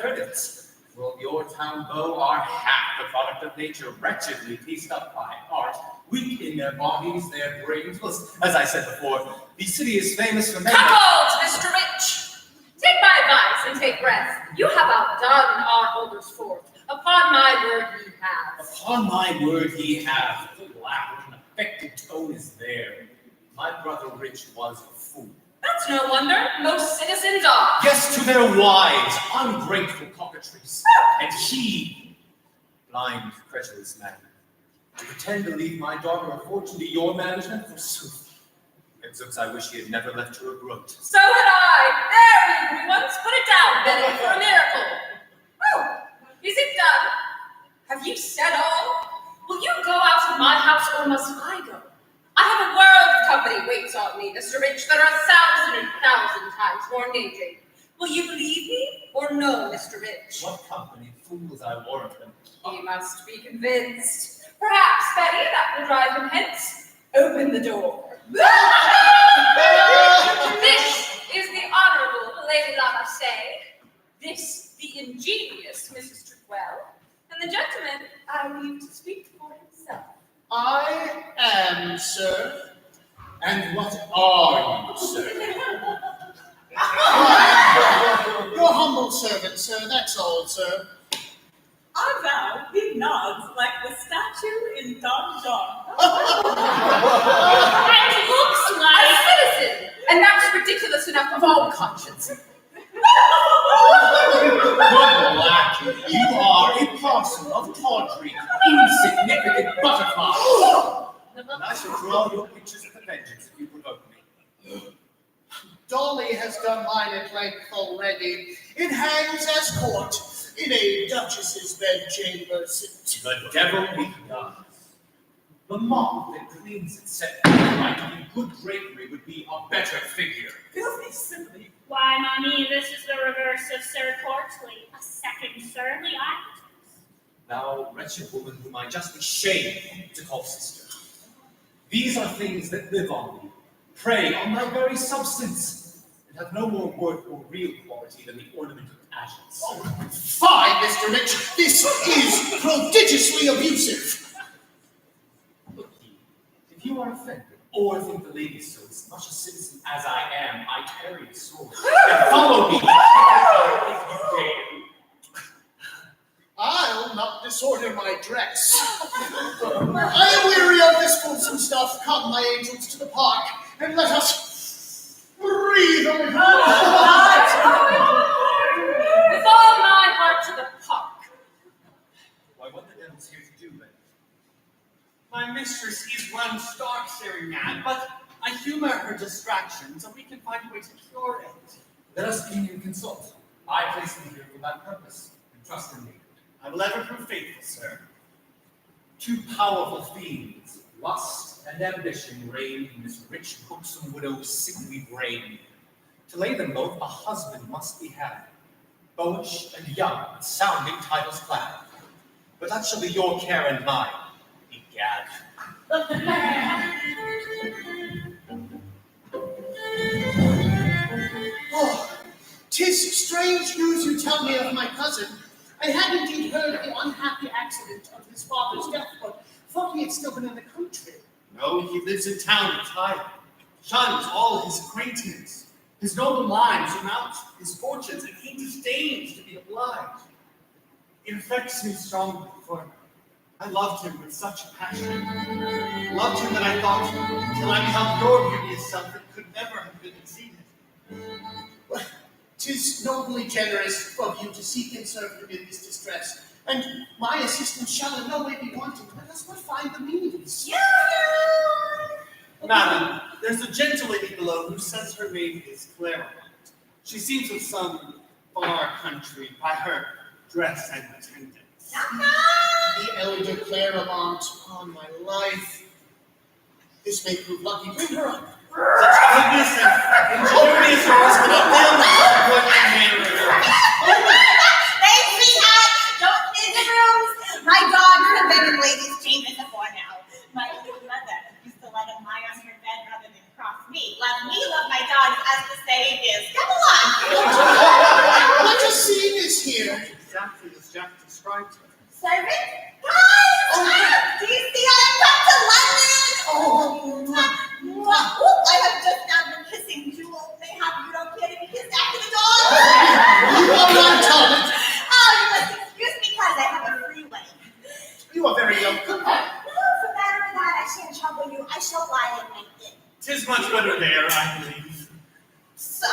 credits. Well, your town, Beau, are half the product of nature, wretchedly pieced up by art, weak in their bodies, their brains. Well, as I said before, the city is famous for men. Coupled, Mr. Rich! Take my advice and take breath. You have outdone our holders forth. Upon my word ye have. Upon my word ye have. The laugh with an affected tone is there. My brother Rich was a fool. That's no wonder. Most citizens are. Yes, to their wives, ungrateful cockatrice. And he, blind, credulous man, to pretend to leave my daughter a fortune to your management, forsooth. Exooks, I wish he had never left her a groat. So had I. There, you once put it down, Betty, for a miracle. Oh, is it done? Have you said all? Will you go out of my house, or must I go? I have a world of company waits on me, Mr. Rich, that are 1,000 and 1,000 times more engaging. Will you believe me, or no, Mr. Rich? What company, fools, I warrant them. He must be convinced. Perhaps, Betty, that will drive him hence. Open the door. This is the Honorable Lady Lamassay. This, the ingenious Mrs. Treadwell. And the gentleman I leave to speak for himself. I am, sir. And what are you, sir? Your humble servant, sir, that's all, sir. I vow he nods like the statue in Don John. And looks like a citizen. And that's ridiculous enough of all conscience. Good lad, you are a parcel of tawdry, insignificant butterflies. And I shall draw your pictures at the vengeance if you provoke me. Dolly has done mine at length already. It hangs as court in a duchess's bedchamber. The devil be done. The moth that cleans itself right in good drapery would be a better figure. Filthy simply. Why, Mommy, this is the reverse of Sir Courtly, a second surly act. Thou wretched woman whom I justly shame to call sister. These are things that live on thee, prey on thy very substance, and have no more worth or real quality than the ornament of ashes. Oh, fie, Mr. Rich. This is prodigiously abusive. Look ye, if you are offended, or think the lady so, as much a citizen as I am, I carry the sword. And follow me, if you dare. I'll not disorder my dress. I am weary of this fulsome stuff. Come, my angels, to the park, and let us breathe a little. With all my heart to the park. Why, what the devil's here to do, then? My mistress is one stark staring mad, but I humor her distraction so we can find a way to cure it. Let us meet and consult. I placed thee here for that purpose, and trust in me. I will ever prove faithful, sir. Two powerful fiends, lust and ambition, reign in this rich, buxom widow's sickly brain. To lay them both, a husband must be had, boyish and young, with sounding titles clad. But that shall be your care and mine, egad. Oh, 'tis strange news you tell me of my cousin. I had indeed heard of the unhappy accident of his father's death, but thought he had still been in the country. No, he lives in town retired, shuns all his acquaintance. His noble mind surmounts his fortunes, and he disdains to be obliged. It affects me strongly, for I loved him with such a passion. Loved him that I thought, till I beheld your beauteous self, it could never have been exceeded. Well, 'tis nobly generous of you to seek and serve him in this distress, and my assistance shall in no way be wanting. Let us but find the means. Madam, there's a gentle lady below who says her name is Claremont. She seems of some far country by her dress and attendance. The elder Claremont, upon my life. This may prove lucky. Bring her up. Such goodness and ingenuity as yours cannot fail to support and marry her. Hey, sweetheart, don't in the rooms. My dogs have been in ladies' chambers before now. My mother used to let him lie on her bed rather than cross me. Let me love my dogs, as the saying is. Come along. What a scene is here. Exactly as Jack described her. Servant? Hi! Do you see I have come to London? I have just now been kissing Jewel. Mayhap you don't care to be kissed after the dog? You are not Thomas. Oh, you must excuse me because I have a free way. You are very welcome. No, for matter of that, I shan't trouble you. I shall lie in my inn. 'Tis much better there, I believe. So,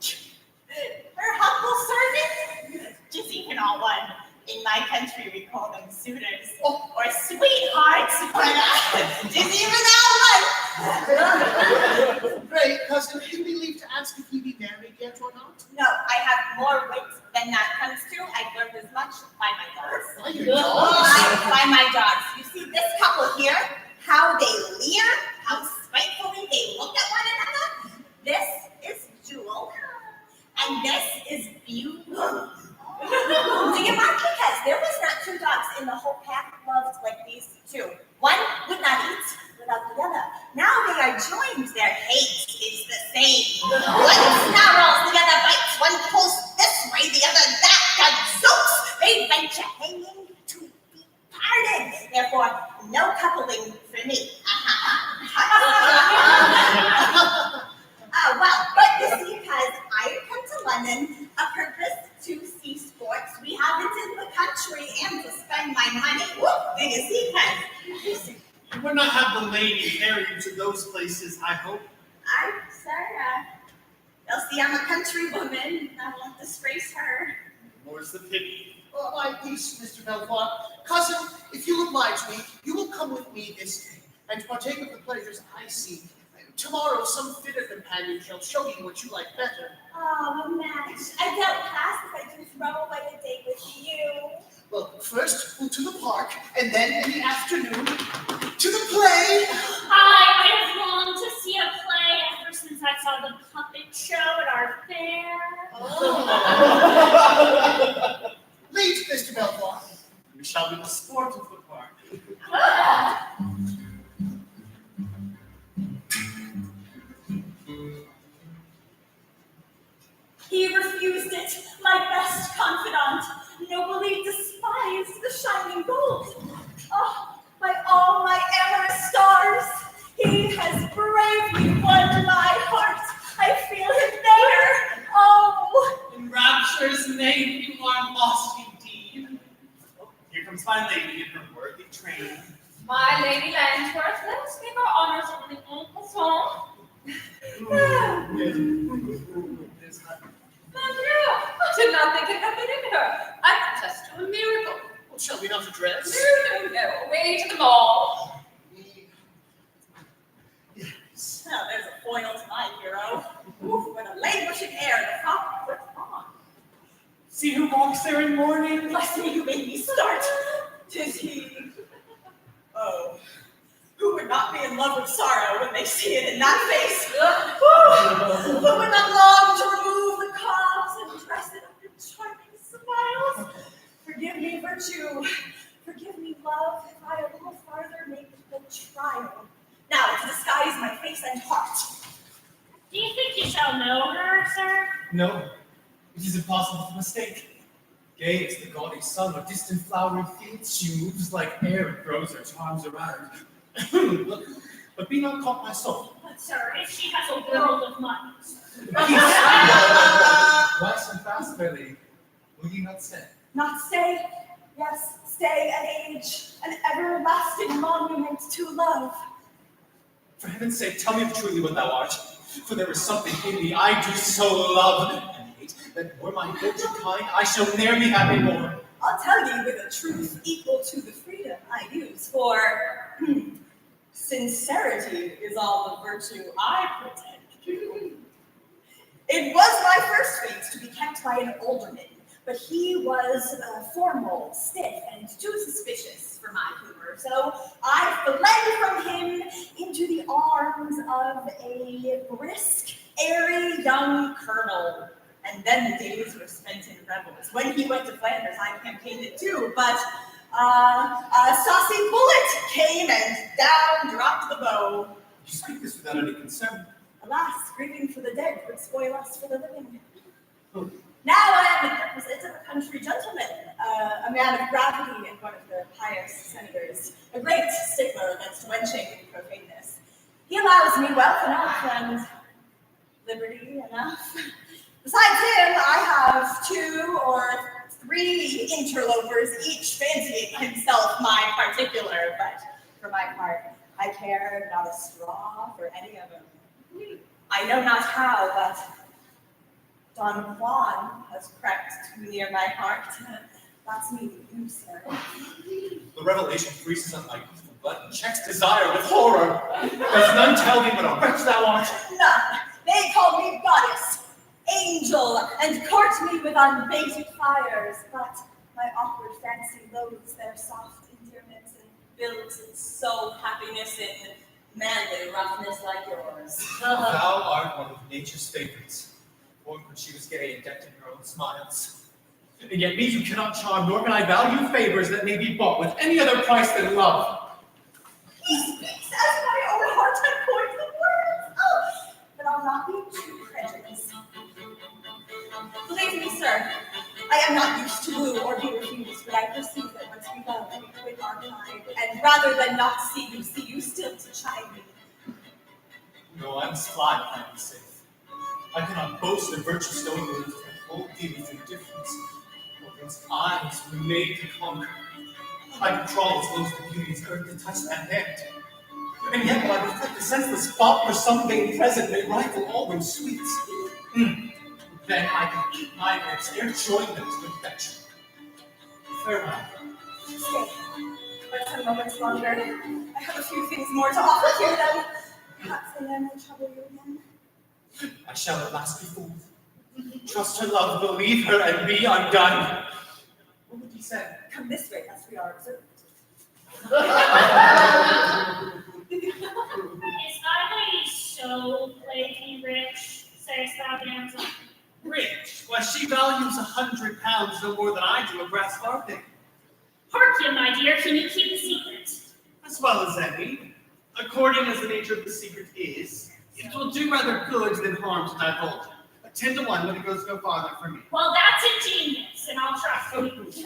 her humble servant? Just even all one. In my country, we call them suitors or sweethearts, but just even all one. Pray, cousin, do we leave to ask if ye be married yet or not? No, I have more wit than that comes to. I've learned as much by my dogs. By your dogs? By my dogs. You see this couple here, how they leer, how spitefully they look at one another. This is Jewel, and this is Beau. Do you mind? Because there was not two dogs in the whole pack loved like these two. One would not eat without the other. Now they are joined. Their hate is the same. One snarls, the other bites. One pulls this way, the other that. Gadzooks! They venture hanging to be parted. Therefore, no coupling for me. Well, but you see, because I have come to London, a purpose to see sports we haven't in the country and to spend my money. Do you see, because You would not have the lady carry you to those places, I hope. Sir, they'll see I'm a country woman. I won't disgrace her. More's the pity. Oh, my peace, Mr. Belvoir. Cousin, if you'll oblige me, you will come with me this day and partake of the pleasures I seek. Tomorrow, some fitter companion shall show you what you like better. Oh, Max, I don't pass if I do throw away a day with you. Well, first, we'll to the park, and then in the afternoon, to the play. I have longed to see a play ever since I saw the puppet show at our fair. Oh. Late, Mr. Belvoir. We shall be the sport of the park. He refused it, my best confidant, nobly despised the shining gold. Oh, by all my amorous stars, he has bravely won my heart. I feel him there. Oh, In rapture's name, you are lost indeed. Oh, here comes my lady in her worthy train. My Lady Landsworth, let us make our honors on the en passant. Mon Dieu, I did not think it had been in her. I protest to a miracle. Well, shall we not address? No, away to the mall. Yes. now there's a foil to my hero. Ooh, with a languishing air the top puts on. See who walks there in mourning? Bless me, you made me start. 'Tis he. Oh, who would not be in love with sorrow when they see it in that face? Who would not long to remove the cobs and dress it up in charming smiles? Forgive me, virtue. Forgive me, love, if I a little farther make the trial. Now to disguise my face and heart. Do you think you shall know her, sir? No, it is impossible to mistake. Gay as the gaudy sun or distant flowering fields, she moves like air and throws her charms around. But be not caught by soul. But, sir, if she has a world of money. Wise and fast, fair lady, will ye not say? Not stay, yes, stay and age, an everlasting monument to love. For heaven's sake, tell me truly what thou art. For there is something in thee I do so love and hate, that were my good to kind, I shall ne'er be happy more. I'll tell you with a truth equal to the freedom I use, for sincerity is all the virtue I pretend. It was my first fate to be kept by an alderman, but he was formal, stiff, and too suspicious for my humor. So I fled from him into the arms of a brisk, airy young colonel. And then the days were spent in revels. When he went to Flanders, I campaigned it too, but a saucy bullet came and down dropped the bow. You speak this without any concern. Alas, grieving for the dead would spoil us for the living. Now I am the representative of a country gentleman, a man of gravity and one of the highest senators, a great stickler against wenching and profaneness. He allows me wealth enough and liberty enough. Besides him, I have 2 or 3 interlopers, each fancying himself my particular, but for my part, I care not a straw for any of them. I know not how, but Don Juan has crept too near my heart. That's me, you, sir. The revelation freezes on my youthful blood and checks desire with horror. Does none tell me what a wretch thou art? None. They call me goddess, angel, and court me with unbated fires, but my awkward fancy loathes their soft endearments and builds its sole happiness in manly roughness like yours. Thou art one of nature's favorites, born when she was gay and decked in her own smiles. And yet me you cannot charm, nor can I value favors that may be bought with any other price than love. He speaks as my own heart had coined the words. Oh, but I'll not be too prejudiced. Believe me, sir, I am not used to woo or be refused, but I perceive that once we love, we quit our kind, and rather than not see you still to chide me. No, I'm sly, I am safe. I cannot boast of virtue so good to hold thee with indifference. For those eyes were made to conquer. I can crawl as low as the beauty's earth to touch that hand. And yet will I reflect the senseless thought for some vain present may rival all those sweets. Then I can eat my lips ere join them to affection. Farewell. Stay, but some moments longer. I have a few things more to offer to them. Perhaps they may trouble you again. I shall at last be fooled. Trust her love, believe her, and be undone. What would he say? Come this way, as we are observed. Is thy lady so plaguey rich, sayest thou, damsel? Rich? Why, she values 100 pounds no more than I do a brass farthing. Hark ye, my dear, can you keep the secret? As well as any. According as the nature of the secret is, it will do rather good than harm to divulge it. A 10 to 1 when it goes no farther for me. Well, that's ingenious, and I'll trust you. This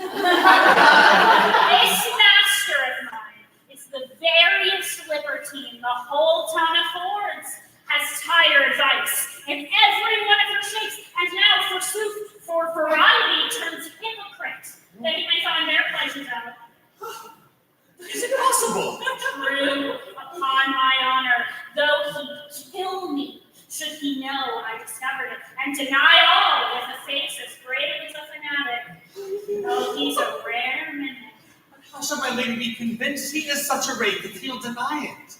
master of mine is the veriest libertine the whole town affords, has tire advice in every one of her shapes, and now, forsooth, for variety, turns hypocrite, that he may find their pleasures out. Is it possible? True, upon my honor, though he kill me, should he know I discovered it, and deny all with a face as brave as a fanatic. Oh, he's a rare minute. How shall my lady be convinced he is such a rake that he'll deny it?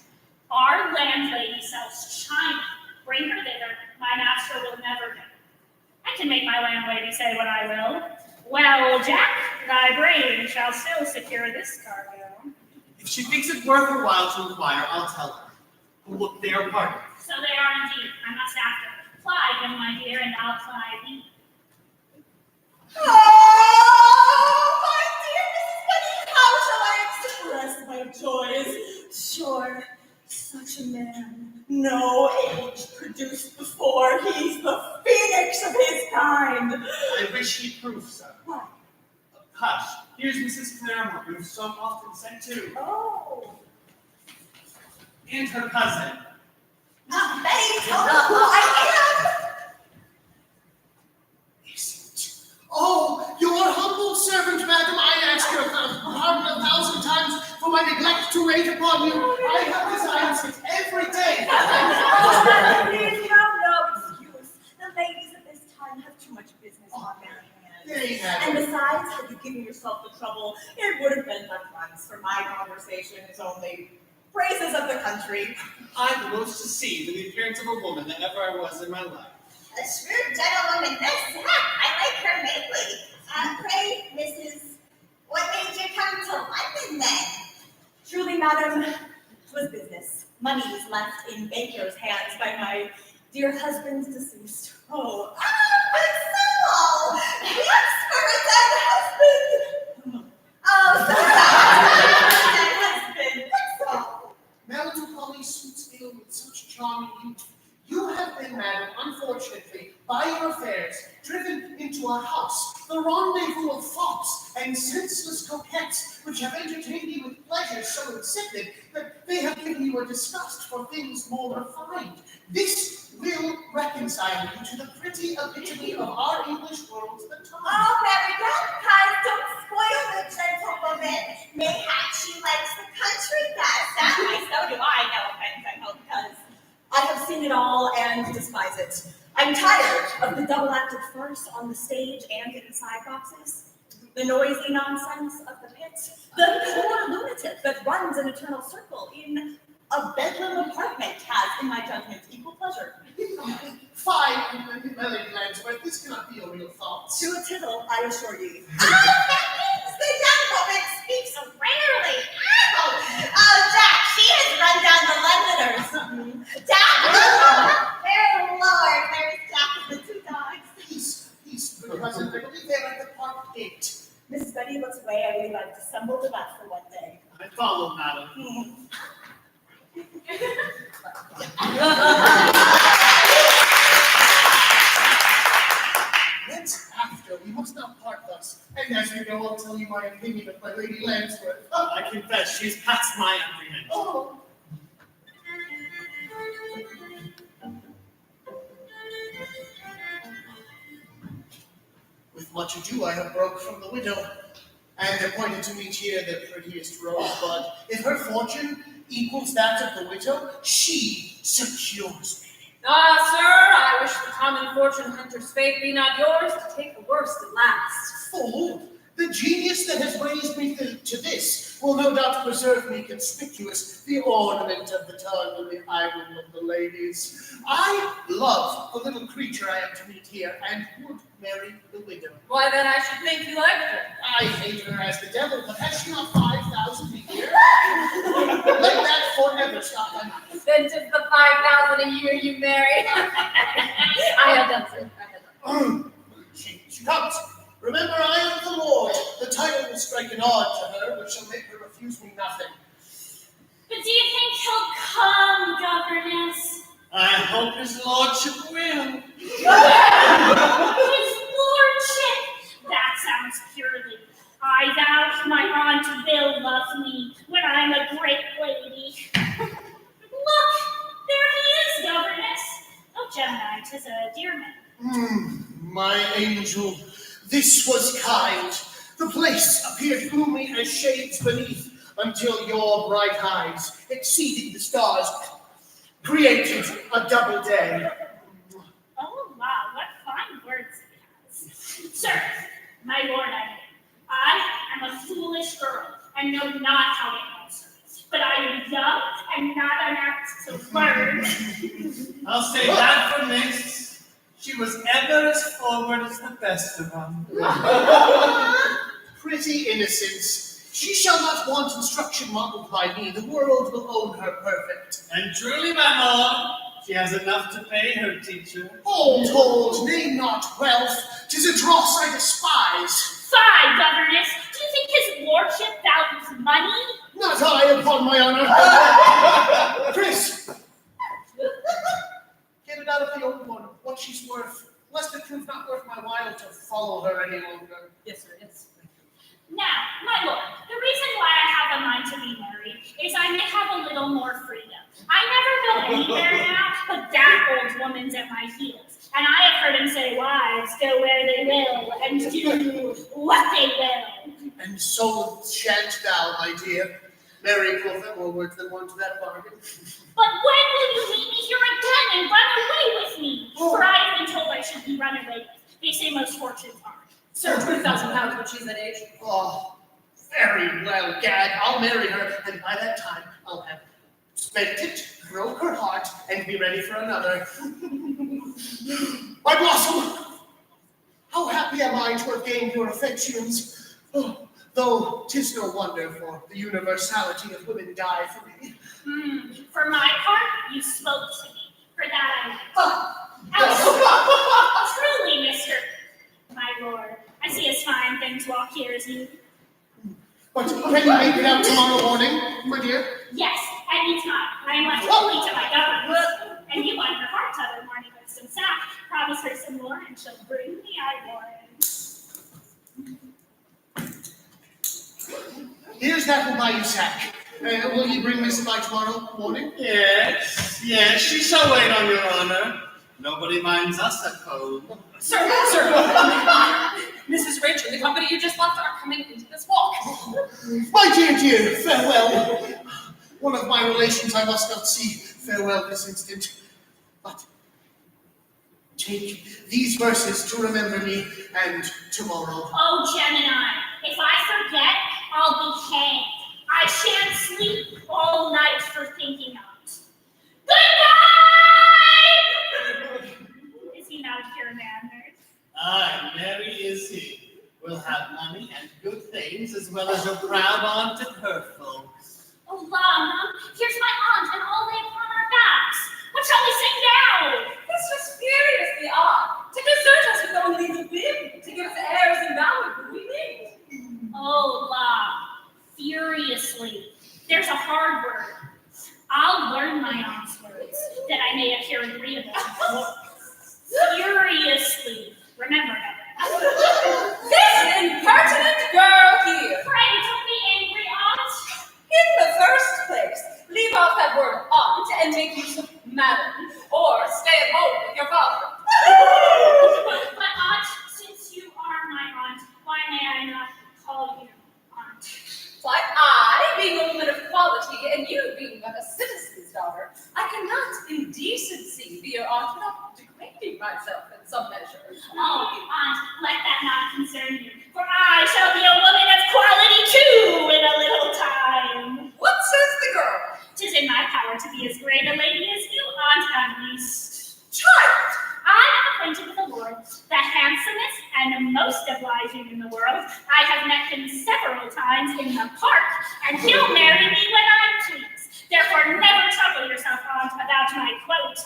Our landlady sells china. Bring her thither. My master will never go. I can make my landlady say what I will. Well, Jack, thy brain shall still secure this cargo. If she thinks it worth her while to inquire, I'll tell her. Look, they are parted. So they are indeed. I must after. Ply him, my dear, and I'll ply thee. Oh, my dear Mrs. Benny, how shall I express my joys? Sure, such a man, no age produced before. He's the phoenix of his kind. I wish he proved so. Why? Hush, here's Mrs. Claremont, who's so often sent to, Oh. and her cousin. Betty, tell me who I am. Is it? Oh, your humble servant. time, have too much business on their hands. There you have And it. besides, had you given yourself the trouble, it would have been but once, for my conversation is only praises of the country. I'm the most deceived in the appearance of a woman that ever I was in my life. A shrewd gentlewoman, this. I like her greatly. Pray, Mrs. What made you come to London then? Truly, madam, 'twas business. Money was left in bankers' hands by my dear husband's deceased. Oh, Good soul! Yes, for a dead husband! Oh, so dead husband, good soul! Melancholy suits ill with such charming youth. You have been, madam, unfortunately, by your affairs, driven into a house, the rendezvous of fops and senseless coquettes, which have entertained you with pleasures so insipid that they have given you a disgust for things more refined. This will reconcile you to the pretty epitome of our English world, the time. Oh, very good, cuz don't spoil the gentlewoman. Mayhap she likes the country best. why, so do I, no offense, I hope, because I have seen it all and despise it. I'm tired of the double-acted farce on the stage and in side boxes, the noisy nonsense of the pit, the poor lunatic that runs an eternal circle in a bedroom apartment has, in my judgment, equal pleasure. Fine, Melody Lansworth, this cannot be your real thoughts. To a tittle, I assure you. Oh, that means the young woman speaks rarely. Oh, Jack, she has run down the Londoners. Jack! Oh, Lord, where's Jack and the two dogs? Peace, good cousin. I believe they're at the park gate. Mrs. Betty looks away. I believe I've dissembled the bat for one day. I follow, madam. That's after. We must not part thus. And as we go, I'll tell you my opinion of my Lady Lansworth. I confess, she's past my apprehension. Oh. With much ado, I have broke from the widow, and appointed to meet here the prettiest rosebud. If her fortune equals that of the widow, she secures me. Ah, sir, I wish the common fortune hunter's fate be not yours to take the worst at last. Fool! The genius that has raised me to this will no doubt preserve me conspicuous, the ornament of the tongue and the island of the ladies. I love the little creature I am to meet here, and would marry the widow. Why, then I should think you liked her. I hate her as the devil, but has she not 5,000 a year? Let that forever stop my mouth. Then 'tis the 5,000 a year you marry. I have done, sir. I have done. She comes. Remember, I am the Lord. The title will strike an odd to her, which shall make her refuse me nothing. But do you think he'll come, governess? I hope his lordship will. His lordship? That sounds purely. I vow my aunt will love me when I'm a great lady. Look, there he is, governess. Oh, Gemini, 'tis a dear man. My angel, this was kind. The place appeared gloomy as shades beneath, until your bright eyes, exceeding the stars, created a double day. Oh, wow, what fine words he has. Sir, my lord, I am a foolish girl and know not how to answer. But I am young and not unapt to learn. I'll say that for Miss. She was ever as forward as the best of them. Pretty innocence. She shall not want instruction modeled by me. The world will own her perfect. And truly, my lord, she has enough to pay her teacher. All told, name not wealth. 'Tis a dross I despise. Fie, governess! Do you think his lordship values money? Not I, upon my honor. Chris! Get it out of the old one, what she's worth, lest it prove not worth my while to follow her any longer. Yes, sir, yes. Now, my lord, the reason why I have a mind to be married is I may have a little more freedom. I never go anywhere now, but that old woman's at my heels. And I have heard him say, wives go where they will and do what they will. And so shalt thou, my dear. Mary will have more work than one to that bargain. But when will you meet me here again and run away with me? For I have been told I should be run away with. They say most fortunes are. Sir, 20,000 pounds when she's that age. Oh, very well, Gad. I'll marry her, and by that time, I'll have spent it, broke her heart, and be ready for another. My blossom, how happy am I to have gained your affections. Oh, though 'tis no wonder, for the universality of women die for me. For my part, you spoke to me. For that I truly, Mr. My lord, I see as fine things walk here as you. But can you make it out tomorrow morning, my dear? Yes, any time. I am left fully to my government. And you won her heart t'other morning with some sack. Promise her some more, and she'll bring me, I warrant. Here's that will buy you sack. Will you bring me some by tomorrow morning? Yes, she shall wait on your honor. Nobody minds us at home. Sir, Mrs. Rich and the company you just left are coming into this walk. My dear, farewell. One of my relations I must not see. Farewell this instant. But take these verses to remember me, and tomorrow. Oh, Gemini, if I forget, I'll be hanged. I shan't sleep all night for thinking of it. Good night! Is he not here, manners? Aye, Mary is he. We'll have money and good things, as well as a proud aunt and her folks. Oh, Mom, here's my aunt, and all lay upon our backs. What shall we sing now? This was furiously odd. To desert us with only the whim, to give us airs and ballads when we need. Oh, La, furiously. There's a hard word. I'll learn my aunt's words, that I may appear agreeable. Furiously. Remember that. This impertinent girl here. Pray, don't be angry, aunt. In the first place, leave off that word aunt and make use of madam, or stay at home with your father. But aunt, since you are my aunt, why may I not call you aunt? Like I, being a woman of quality, and you being but a citizen's daughter, I cannot in decency be your aunt without degrading myself in some measure. Oh, aunt, let that not concern you, for I shall be a woman of quality too in a little time. What says the girl? 'Tis in my power to be as great a lady as you, aunt, at least. Child! I am acquainted with the Lord, the handsomest and the most obliging in the world. I have met him several times in the park, and he'll marry me when I please. Therefore, never trouble yourself, aunt, about my quote.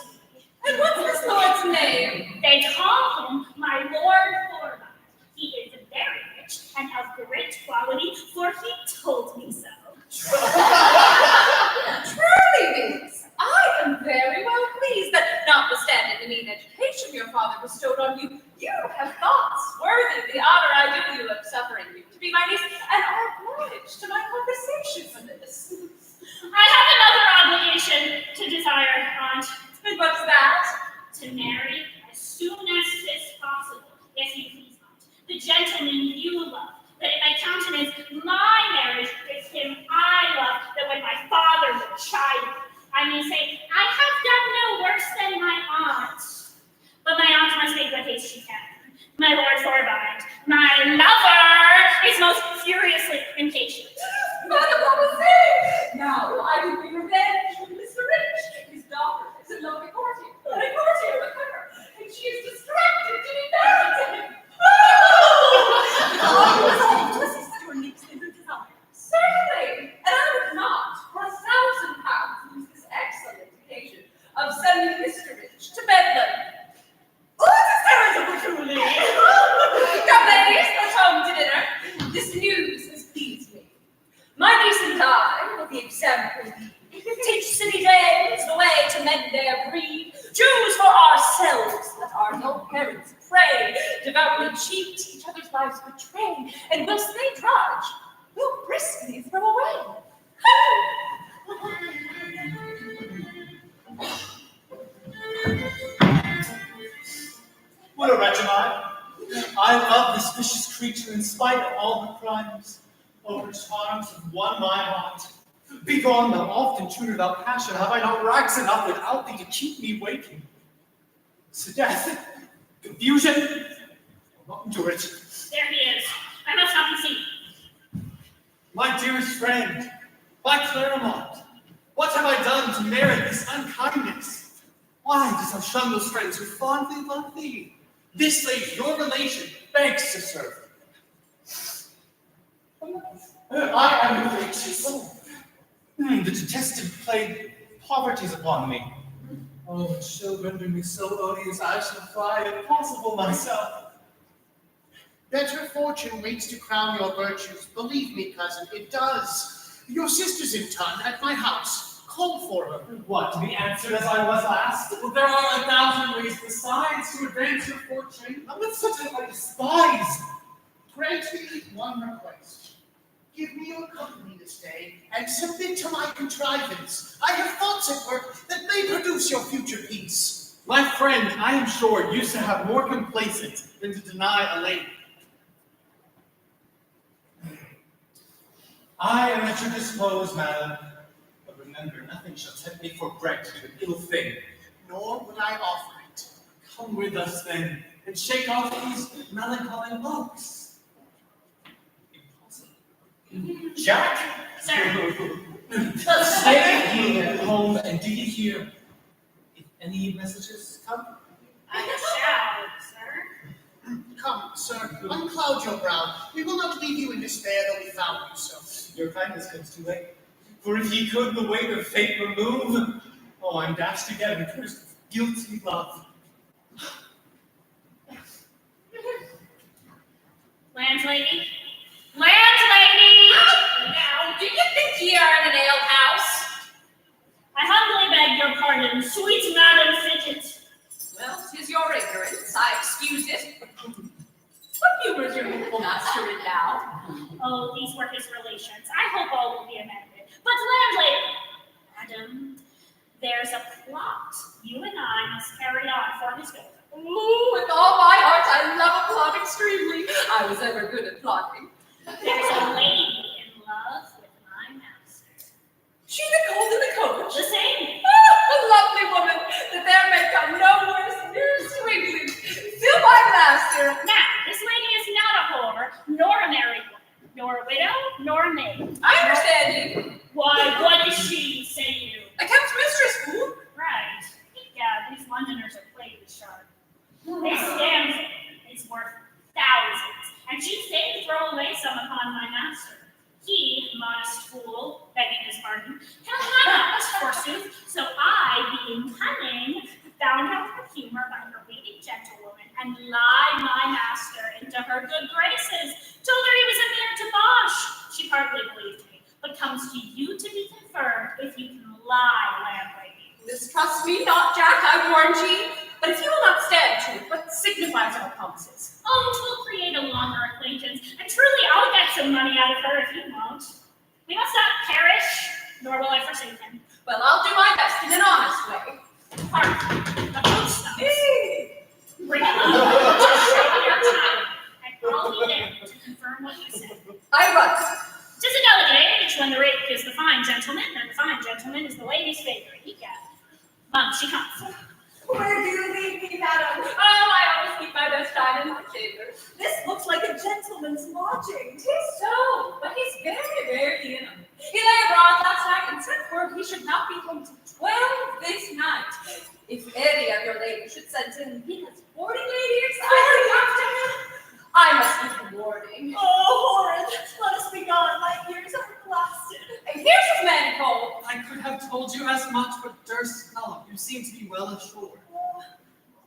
And what's this lord's name? They call him my Lord Fallon. He is very rich and of great quality, for he told me so. Truly, Vince, I am very well pleased that, notwithstanding the mean education your father bestowed on you, you have thoughts worthy of the honor I do you of suffering you to be my niece, and are obliged to my conversation for this. I have another obligation to desire, aunt. And what's that? To marry as soon as 'tis possible, if you please, aunt, the gentleman you love, that it may countenance my marriage with him I love, that when my father will chide me, I may say, I have done no worse than my aunt. But my aunt must make what haste she can. My lord forbind. My lover is most furiously impatient. Mademoiselle! Now I will be revenge on Mr. Rich. His daughter is in love with courtier, but a courtier with her, and she is distracted to be married to him. Certainly, and I would not, for 1,000 pounds, lose this excellent occasion of sending Mr. Rich to Bedlam. What is there to truly? Come, ladies, let's home to dinner. This news has pleased me. My niece and I will be example. Teach city dames the way to mend their breed. Choose for ourselves that our no parents pray. Devoutly cheat, each other's lives betray. And whilst they drudge, we'll briskly throw away. What a wretch am I? I love this vicious creature in spite of all her crimes. Oh, her charms have won my heart. Begone, thou oft intruder, thou passion, have I not racks enough without thee to keep me waking? So death, confusion, I'll not endure it. There he is. I must not be seen. My dearest friend, my Claremont, what have I done to merit this unkindness? Why dost thou shun those friends who fondly love thee? This lady, your relation, begs to serve. I am gracious. The detested plague poverty's upon me. Oh, it shall render me so odious I shall fly impossible myself. Better fortune waits to crown your virtues. Believe me, cousin, it does. Your sister's in town at my house. Call for her. What, to be answered as I was last? There are 1,000 ways besides to advance your fortune. Not with such a I despise. Grant me one request. Give me your company this day and submit to my contrivance. I have thoughts at work that may produce your future peace. My friend, I am sure, used to have more complacent than to deny a lady. I am at your disposal, madam. But remember, nothing shall tempt me for bread to do an ill thing. Nor would I offer it. Come with us then, and shake off these melancholy looks. Jack! Sir, Stay ye at home, and do ye hear if any messages come? I shall, sir. Come, sir, uncloud your brow. We will not leave you in despair, though we found you so. Your kindness comes too late. For if ye could the weight of fate remove, oh, I'm dashed again, cursed with guilty love. Landlady? Landlady! Now, do you think ye are in an alehouse? I humbly beg your pardon, sweet Madam Fidget. Well, 'tis your ignorance. I excuse it. What humors your youthful master in now? Oh, these were his relations. I hope all will be amended. But landlady, madam, there's a plot you and I must carry on for his good. Ooh, with all my heart, I love a plot extremely. I was ever good at plotting. There's a lady in love with my master. She that called in the coach? The same. Ah, a lovely woman, that there may come no worse near sweetly. Fill my glass, dear. Now, this lady is not a whore, nor a married woman, nor a widow, nor a maid. I understand you. Why, what is she, say you? I kept mistress, fool. Right. Yeah, these Londoners are plagued sharp. This damsel is worth thousands, and she stayed to throw away some upon my master. He, modest fool, begging his pardon, cannot, forsooth, so I, being cunning, found out her humor by her waiting gentlewoman, and lied my master into her good graces, told her he was a mere debauch. She hardly believed me, but comes to you to be confirmed if you can lie, landlady. Mistrust me not, Jack, I warn ye. But if you will not stand to it, what signifies our promises? Oh, 'twill create a longer acquaintance, and truly I'll get some money out of her if you won't. We must not perish, nor will I forsake him. Well, I'll do my best in an honest way. Hark, the post stops. Hey. Bring it up, show your time, and I'll be there to confirm what you said. I run. 'Tis a delicate age when the rake is the fine gentleman, and the fine gentleman is the lady's favorite. Egad. She comes. Where do you leave me, madam? Oh, I always keep my best time in my chamber. This looks like a gentleman's lodging. 'Tis so, but he's very rarely in 'em. He lay abroad last night and sent word he should not be home till 12 this night. If any of your ladies should send him, he has 40 ladies after him. I must give him warning. Oh, horrid. Let us be gone. My ears are blasted. And here's his man cold. I could have told you as much, but durst not. You seem to be well assured. Oh,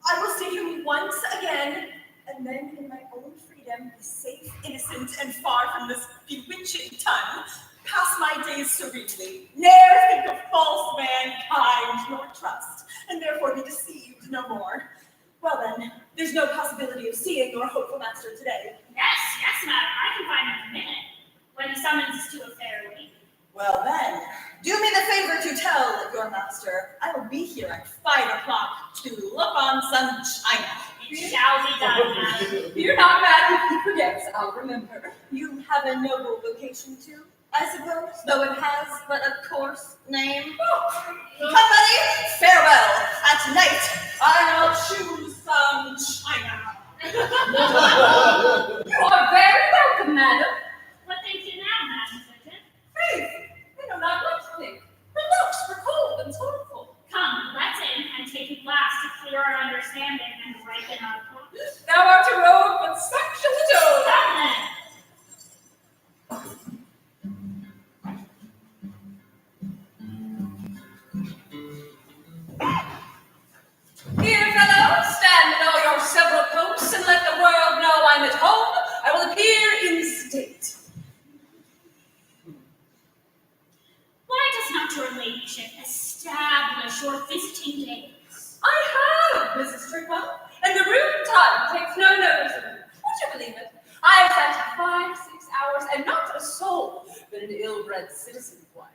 I will see him once again, and then in my own freedom, be safe, innocent, and far from this bewitching tongue, pass my days serenely, ne'er think of false mankind nor trust, and therefore be deceived no more. Well then, there's no possibility of seeing your hopeful master today. Yes, madam, I can find him in a minute, when the summons is to a fair lady. Well then, do me the favor to tell your master I will be here at 5 o'clock to look on some china. It shall be done, madam. You're not mad if he forgets, I'll remember. You have a noble vocation too? I suppose, though it has but a coarse name. Company, farewell. At night, I'll choose some china. You are very welcome, madam. What think you now, Madam Surgeon? Faith, I know not what to think. Her looks were cold and scornful. Come, let's in and take a glass to clear our understanding and ripen our thoughts. Thou art a rogue, but such shall the toad. Come then. Here, fellows, stand in all your several posts and let the world know I'm at home. I will appear in state. Why does not your ladyship establish your visiting days? I have, Mrs. Strickland, and the rude time takes no notice of it. Would you believe it? I have sat here 5-6 hours, and not a soul, but an ill-bred citizen's wife,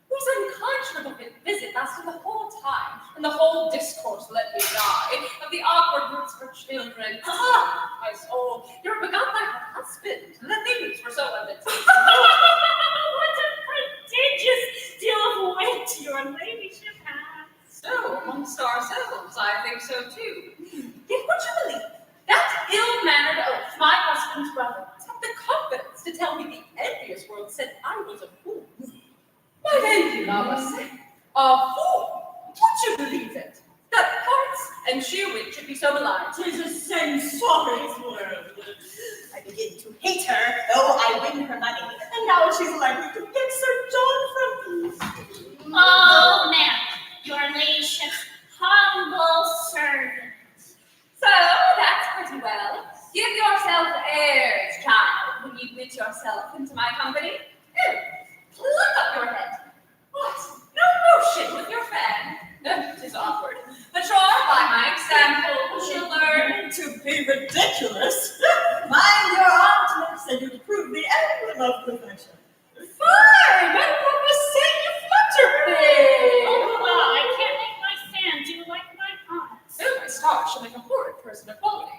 whose unconscionable visit lasted the whole time, and the whole discourse let me die of the awkward roots for children. Ah, my soul, you were begot by her husband, and the things were so undetected. What a prodigious deal of weight your ladyship has. So, amongst ourselves, I think so too. Yet would you believe that ill-mannered oaf, my husband's brother, had the confidence to tell me the envious world said I was a fool? Why then, you know, I say, a fool? Would you believe it? That hearts and sheer wit should be so maligned. 'Tis a censorious world. I begin to hate her, though I win her money, and now she's likely to pick Sir John from me. Oh, ma'am, your ladyship's humble servant. So, that's pretty well. Give yourself airs, child, when you admit yourself into my company. Pluck up your head. What? No motion with your fan. It is awkward. But sure, by my example, she'll learn. To be ridiculous. Mind your artness, and you'll prove the emblem of perfection. Fine! What was saying you flatter me? Oh, I can't make my fan do like my aunts. Oh, my star shall make a horrid person of quality.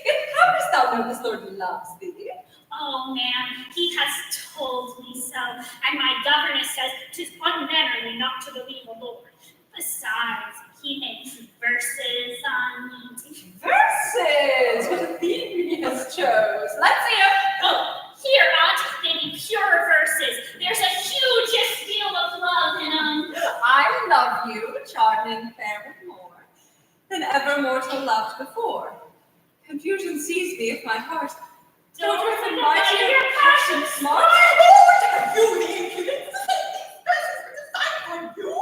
Yet how dost thou know this lord loves thee? Oh, ma'am, he has told me so, and my governess says 'tis unmannerly not to believe a lord. Besides, he makes verses on me. Verses! What a theme he has chose. Let's hear. Oh, here, aunt, they be pure verses. There's a hugest deal of love in them. I love you, charming fair and more, than ever mortal loved before. Confusion seized me if my heart don't within my your passion smart. Lord, have you the impudence to say these verses were designed for you?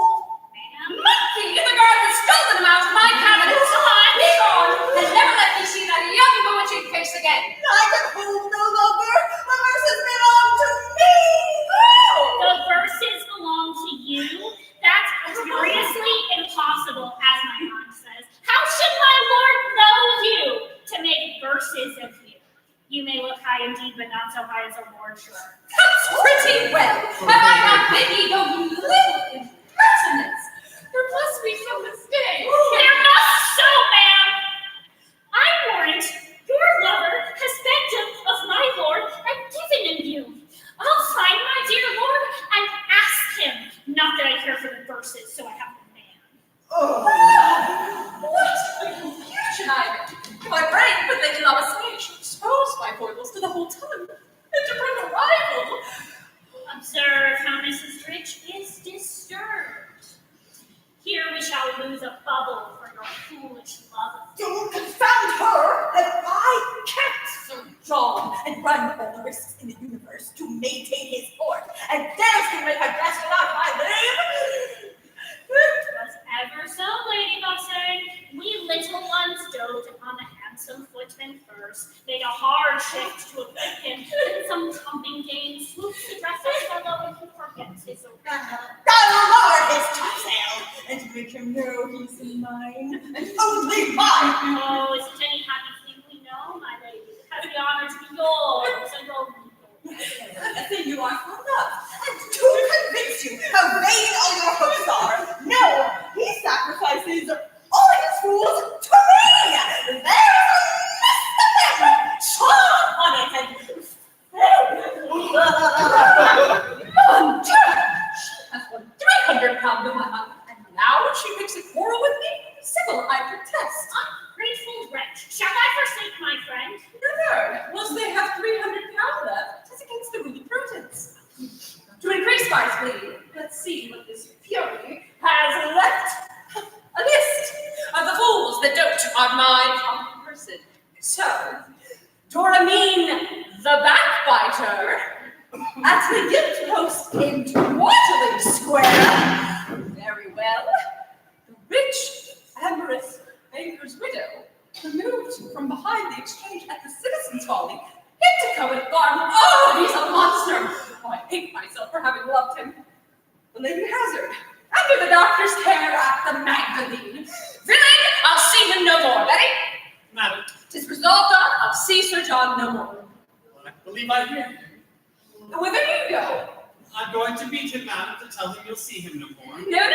Ma'am, Monkey, you're the guard that stole them out of my cabinet. Be gone, and never let me see that young bewitching face again. I can hold no longer. My verses belong to me. the verses belong to you? That's curiously impossible, as my aunt says. How should my lord know you to make verses of you? You may look high indeed, but not so high as a lord, sure. That's pretty well. Have I not bid ye go you little impertinence? There must be some mistake. There must so, ma'am. I warrant your lover has begged of my lord and given him you. I'll find my dear lord and ask him. Not that I care for the verses, so I have the man. What a confusion I am in. My brain, but they do not assuage. Expose my foibles to the whole tongue, and to bring a rival. Observe how Mrs. Rich is disturbed. Here we shall lose a bubble for your foolish love. You confound her, that I can't, Sir John, and run all the risks in the universe to maintain his court, and dares to make a guest without my leave. Was ever so, Lady Buxton. We little ones dote upon the handsome footman first, made a hard shift to equip him, and some thumping dame swoops to dress us fellow and he forgets his own. I'll lower his topsail, and make him know he's mine, and only mine. Oh, is it any happy thing we know, my lady? Has the honor to be yours and only yours. A thing you are fond of, and to convince you how vain all your hopes are. No, he sacrifices all his fools to me. There's a list of them. Charm on it and Doramine the Backbiter, at the gift post in Waterloo Square. Very well. The rich, amorous banker's widow, removed from behind the exchange at the Citizens' Folly, hid to Covent Garden. Oh, he's a monster! Oh, I hate myself for having loved him. The Lady Hazard, under the doctor's care at the Magdalene. Villain, I'll see him no more. Betty? Madam, 'Tis resolved on, I'll see Sir John no more. I believe I hear. Whither do you go? I'm going to meet him, madam, to tell him you'll see him no more. No. Let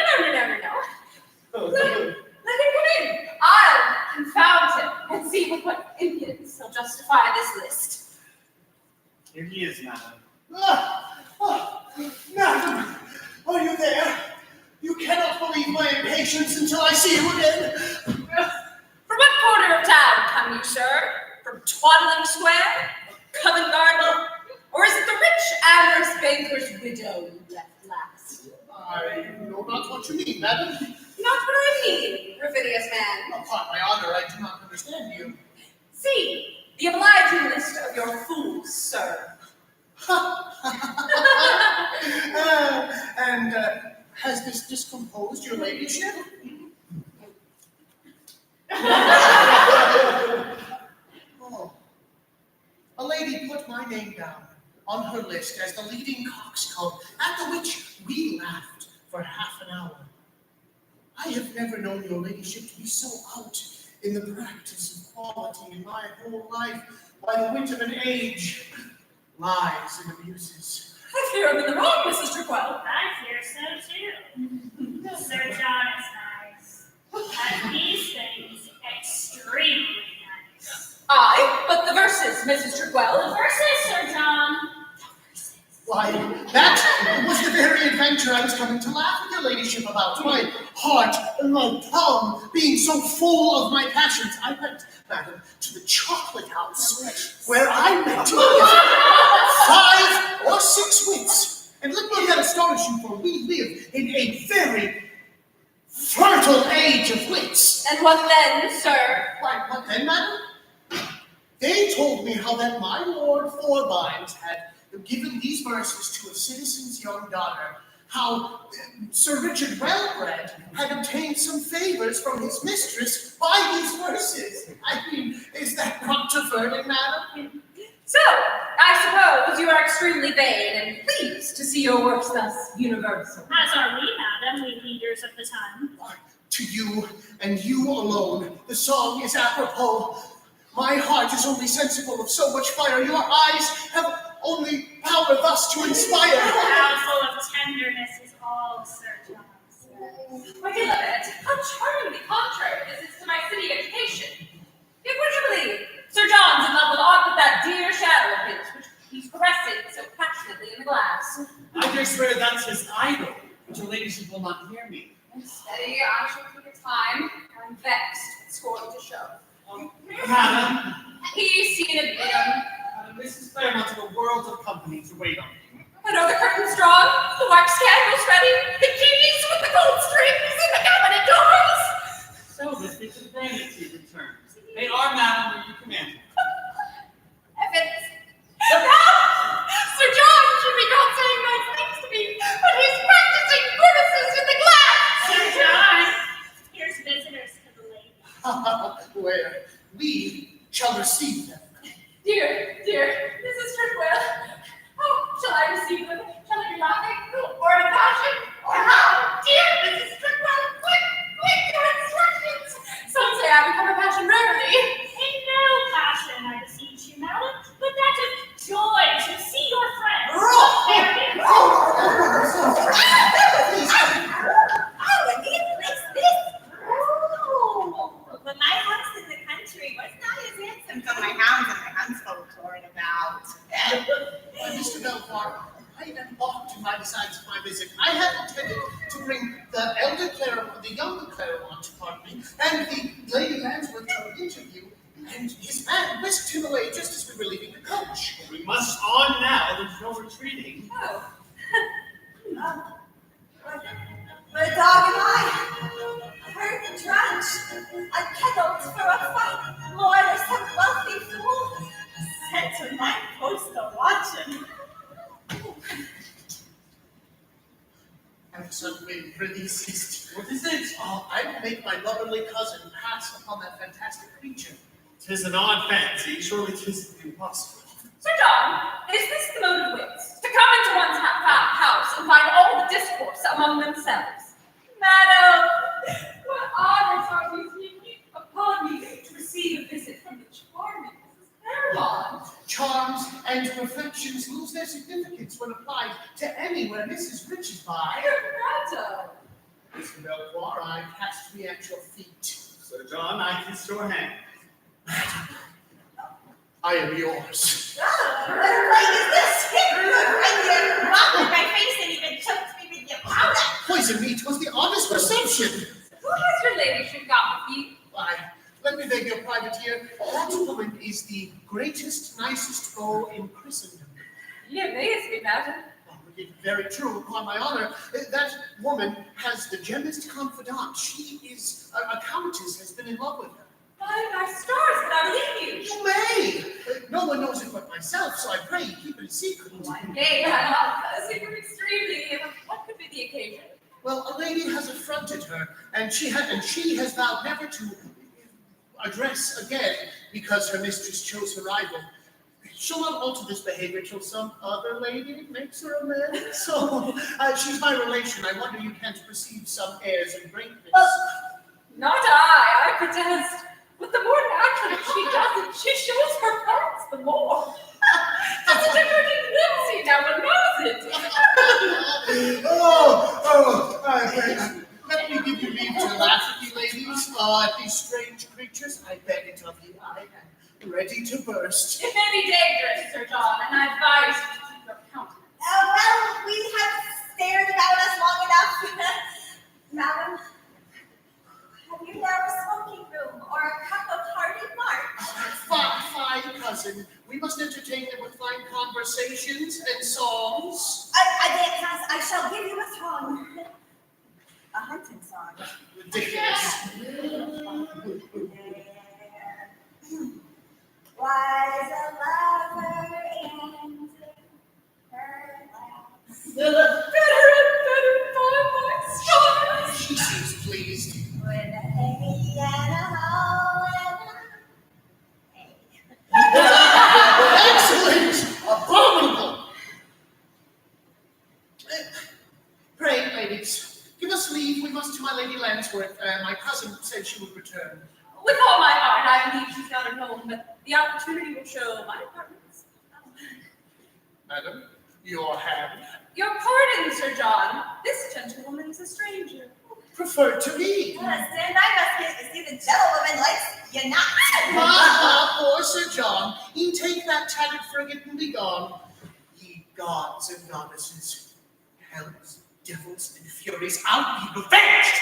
him come in. I'll confound him and see with what impudence he'll justify this list. Here he is, madam. Madam, are you there? You cannot believe my impatience until I see you again. From what corner of town come you, sir? From Twaddling Square? Covent Garden? Or is it the rich, amorous banker's widow you left last? I know not what you mean, madam. Not what I mean, perfidious man. Upon my honor, I do not understand you. See, the obliging list of your fools, sir. And has this discomposed your ladyship? Oh, a lady put my name down on her list as the leading coxcomb, at the which we laughed for half an hour. I have never known your ladyship to be so out in the practice of quality in my whole life by the wit of an age, lies and abuses. I fear I'm in the wrong, Mrs. Trequell. I fear so too. Sir John is nice. And these things extremely nice. Aye, but the verses, Mrs. Trequell. The verses, Sir John. Why, that was the very adventure I was coming to laugh with your ladyship about. My heart and my tongue being so full of my passions. I went, madam, to the chocolate house, where I met 5 or 6 wits. And let me not astonish you, for we live in a very fertile age of wits. And what then, sir? Why, what then, madam? They told me how that my Lord Forbines had given these verses to a citizen's young daughter, how Sir Richard Wellbred had obtained some favors from his mistress by these verses. I mean, is that controverting, madam? So, I suppose you are extremely vain and pleased to see your works thus universal. As are we, madam, we leaders of the time. To you, and you alone, the song is apropos. My heart is only sensible of so much fire. Your eyes have only power thus to inspire. How full of tenderness is all Sir John's. My beloved, how charmingly contrary this is to my city education. Yet would you believe Sir John's in love with that dear shadow of his, which he's caressing so passionately in the glass. I dare swear that's his idol, but your ladyship will not hear me. Steady, I shall take a time. I'm vexed and scorned to show. Madam, He's seen it, madam. Mrs. Claremont has a world of company to wait on you. But are the curtains drawn, the wax candles ready, the keys with the gold strings, and the cabinet doors? So this is a vanity returns. They are, madam, where you command. Heavens! Now, Sir John should be not saying nice things to me, but he's practicing grimaces in the glass! Sir John, here's visitors to the lady. Where we shall receive them. Dear Mrs. Trequell, oh, shall I receive them? Shall I be laughing, or in a passion, or how? Dear Mrs. Trequell, quick, your instructions! Some say I become a passion rarely. In no passion, I beseech you, madam, but that of joy to see your friends. But my house in the country was not as handsome, so my hounds and my huntsfolk tore it about. Mr. Belvoir, I am balked in my designs of my visit. I had intended to bring the elder Claremont, the younger Claremont, pardon me, and the Lady Lansworth to an interview, and his man whisked him away just as we were leaving the coach. We must on now. There's no retreating. Oh. But a dog and I heard the drudge. I kettled for a fight, more or some wealthy fool. my post a watching. And suddenly, prithee ceased. What is it? Oh, I will make my loverly cousin pass upon that fantastic creature. 'Tis an odd fancy, surely 'tis impossible. Sir John, is this the mode of wits? To come into one's house and find all the discourse among themselves? Madam, what honors are these unique upon me to receive a visit from the charming Mrs. Fallon? Charms and perfections lose their significance when applied to any where Mrs. Rich is by. Madam. Mr. Belvoir, I cast me at your feet. Sir John, I kiss your hand. I am yours. Oh, what a play is this? Good reindeer, rocked in my face and even choked me with your powder. Poison meat was the honest perception. Who has your ladyship got with you? Why, let me beg your private ear. That woman is the greatest, nicest beau in Christendom. You amaze me, madam. Oh, very true, upon my honor. That woman has the gemmest confidant. She is a countess, has been in love with her. By my stars, but I believe you. You may. No one knows it but myself, so I pray you keep it a secret. One day, madam, a secret extremely. What could be the occasion? Well, a lady has affronted her, and she has vowed never to address again because her mistress chose her rival. She'll not alter this behavior till some other lady makes her amends. So, she's my relation. I wonder you can't perceive some airs and greatness. Not I protest. But the more naturally she does it, she shows her parts the more. That's a different eclipse, now one knows it. Let me give you leave to laugh at you ladies, at these strange creatures. I beg it of you. I am ready to burst. It may be dangerous, Sir John, and I advise you to keep your countenance. Well, we have stared about us long enough. Madam, have you now a smoking room or a cup of hearty march? Fine, cousin. We must entertain them with fine conversations and songs. I can't pass. I shall give you a song. A hunting song. Ridiculous. Was a lover and her lass. Better and better by my stars. She seems pleased. With a hay and a hoe and a Excellent! Abominable! Pray, ladies, give us leave. We must to my Lady Lansworth. My cousin said she would return. With all my heart, I believe she's not at home, but the opportunity will show my apartments. Madam, your hand. Your pardon, Sir John. This gentlewoman's a stranger. Preferred to me. stand by, Musket. You see the gentlewoman likes you not. Poor Sir John. Ye take that tattered frigate and be gone. Ye gods and goddesses, hells, devils, and furies, I'll be revenged!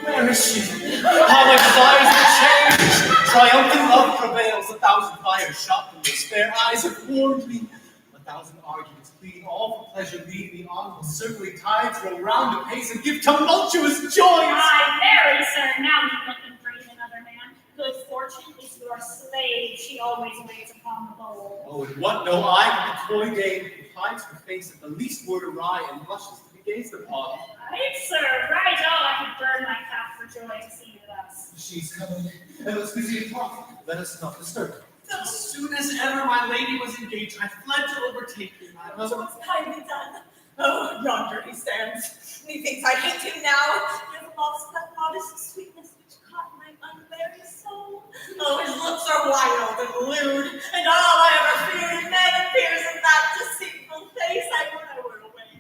Where is she? How much fires the change! Triumphant love prevails. 1,000 fires shot from those fair eyes have warned me. 1,000 arguments pleading all for pleasure lead me on, while circling tides roll round apace and give tumultuous joys. Ay, marry, sir, now you look and breathe another man. Good fortune is your slave, she always waits upon the bowl. Oh, and what know I but the coy dame who hides her face at the least word awry and blushes to be gazed upon? Right, sir, right, oh, I could burn my cap for joy to see you thus. She's coming, and let's busy in talk. Let us not disturb her. As soon as ever my lady was engaged, I fled to overtake her. So it's kindly done. Oh, yonder he stands. Methinks I hate him now. He has lost that modest sweetness which caught my unwary soul. Oh, his looks are wild and lewd, and all I ever feared in men appears in that deceitful face. I would I were away.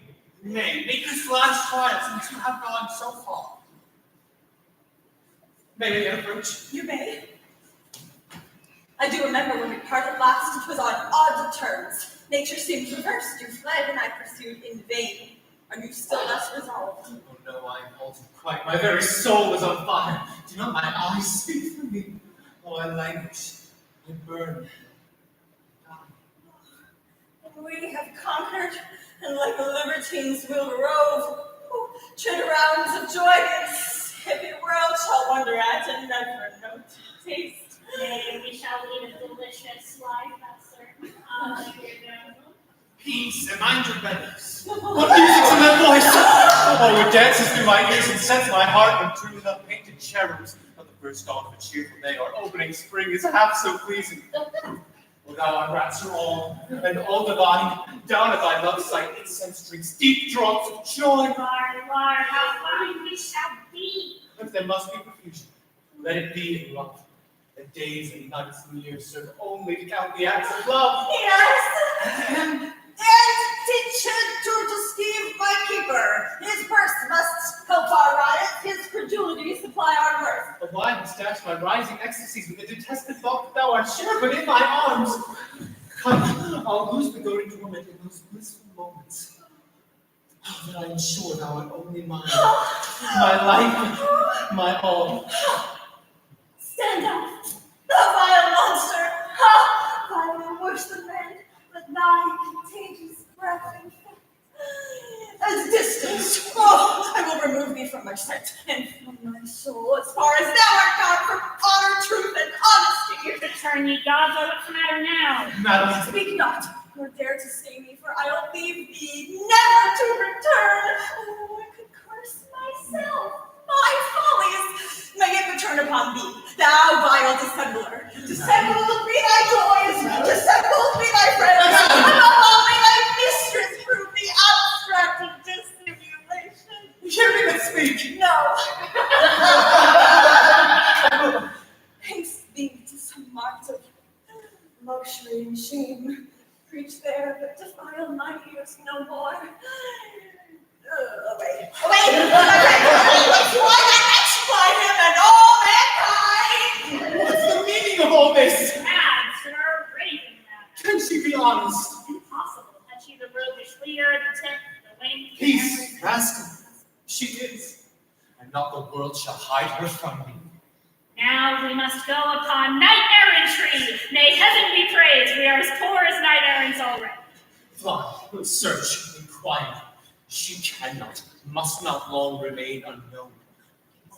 Nay, make this last trial since you have gone so far. May I approach? You may. I do remember when we parted last, it was on odd terms. Nature seemed reversed. You fled, and I pursued in vain. Are you still less resolved? Oh no, I am altered quite. My very soul is on fire. Do not my eyes speak for me? Oh, I languish. I burn. And we have conquered, and like the libertines we'll rove. Oh, tread rounds of joy and If the world shall wonder at and never know to taste. Nay, we shall lead a delicious life, that's certain. Dear damsel. Peace, and mind your bellies. What music's in that voice? Oh, it dances through my ears and sets my heart when true the painted cherubs of the first dawn of a cheerful day or opening spring is half so pleasing. O thou art rapture all, and all divine, down at thy love's sight, incense drinks deep drops of joy. Lord, how fine we shall be. If there must be profusion, let it be in love. That days and nights and years serve only to count the acts of love. Yes! And teach to deceive my keeper. His purse must help our riot, his credulity supply our mirth. The wine has dashed my rising ecstasies with the detested thought that thou art sure, but in my arms. Come, I'll lose the goading torment in those blissful moments. Oh, that I am sure thou art only mine. My life, my all. Stand up, thou vile monster! Ha! Vile worse than men, but thy contagious breath and fate. As distance, oh, I will remove thee from my sight and from my soul as far as thou art gone from honor, truth, and honesty. Return ye gods, or what's the matter now? Madam, Speak not, nor dare to stay me, for I'll leave thee never to return. Oh, I could curse myself. My follies, may it return upon thee, thou vile dissembler. Dissemble be thy joys, dissemble be thy friends, above all may thy mistress prove the abstract of dissimulation. hear me but speak. No. Haste thee to some mart of luxury and shame. Preach there, but defile my ears no more. Away. Let's fly that wretch, fly him and all mankind. What's the meaning of all this? Mad, sir, raving mad. Can she be honest? Impossible. Had she the roguish leer, the tip, the wink, Peace, rascal. She is, and not the world shall hide her from me. Now we must go upon knight errantry. May heaven be praised, we are as poor as knight errants already. Fly, search, inquire. She cannot, must not long remain unknown.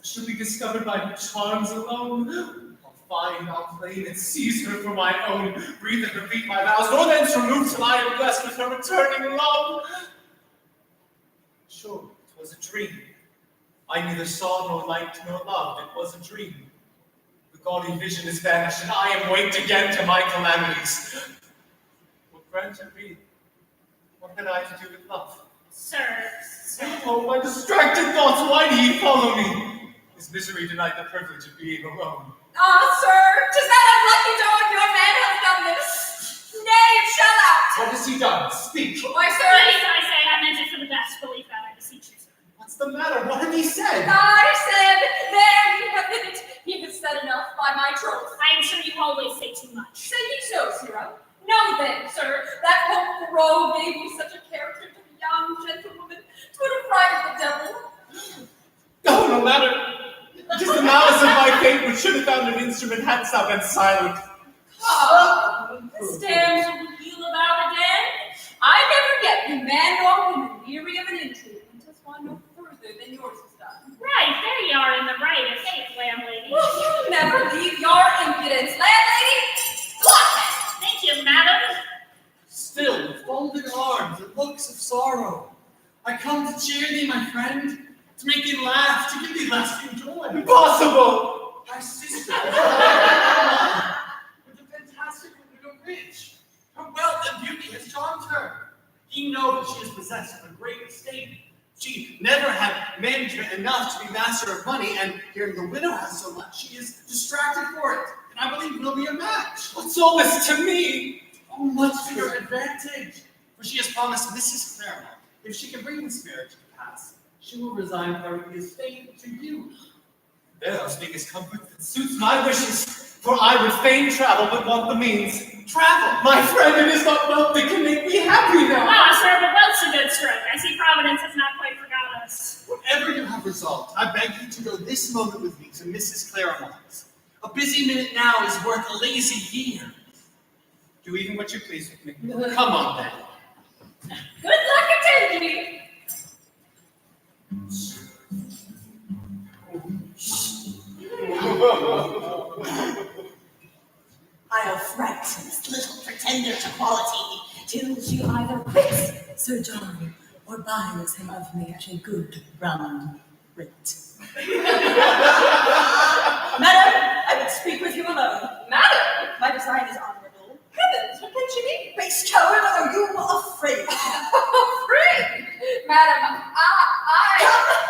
She'll be discovered by her charms alone. I'll find, I'll claim, and seize her for my own. Breathe and repeat my vows, nor thence remove till I am blessed with her returning love. Sure, it was a dream. I neither saw nor liked nor loved. It was a dream. The gaudy vision is vanished, and I am waked again to my calamities. What grant and read? What had I to do with love? Sir. Oh, my distracted thoughts, why do ye follow me? Is misery denied the privilege of being alone? Ah, sir, 'tis that unlucky dog your man hath done this. Nay, it shall out. What has he done? Speak. Why, sir, Please, I say, I meant it for the best. Believe that, I beseech you, sir. What's the matter? What have he said? I said, there you have hit it. He has said enough by my troth. I am sure you always say too much. Say ye so, Ciro? Know then, sir, that Pope the Rogue gave me such a character to the young gentlewoman, 'twould have frightened the devil. Oh, no matter. It is the malice of my fate which should have found an instrument hadst thou been silent. Come, this damsel will heal about again. I never yet knew man nor woman weary of an intrigue, and 'tis one no further than yours has done. Right, there you are in the right of faith, landlady. Will you never leave your impudence, landlady? Clock! Thank you, madam. Still, with folded arms and looks of sorrow, I come to cheer thee, my friend, to make thee laugh, to give thee lasting joy. Impossible! My sister, with the fantastic widow rich. Her wealth and beauty has charmed her. Ye know that she is possessed of a great estate. She never had management enough to be master of money, and hearing the widow has so much, she is distracted for it. And I believe we'll be a match. What's all this to me? Oh, much to your advantage. For she has promised Mrs. Claremont, if she can bring this marriage to pass, she will resign part of the estate to you. There thou speakest comfort that suits my wishes, for I would fain travel, but want the means. Travel! My friend, it is not wealth that can make me happy now. Ah, sir, but wealth's a good stroke. I see Providence has not quite forgot us. Whatever you have resolved, I beg you to go this moment with me to Mrs. Claremont's. A busy minute now is worth a lazy year. Do even what you please with me. Come on, then. Good luck attend ye. I'll frighten this little pretender to quality till she either quits Sir John or buys him of me at a good round rate. Madam, I would speak with you alone. Madam? My design is honorable. Heavens, what can she mean? Base coward, are you afraid? Afraid? Madam,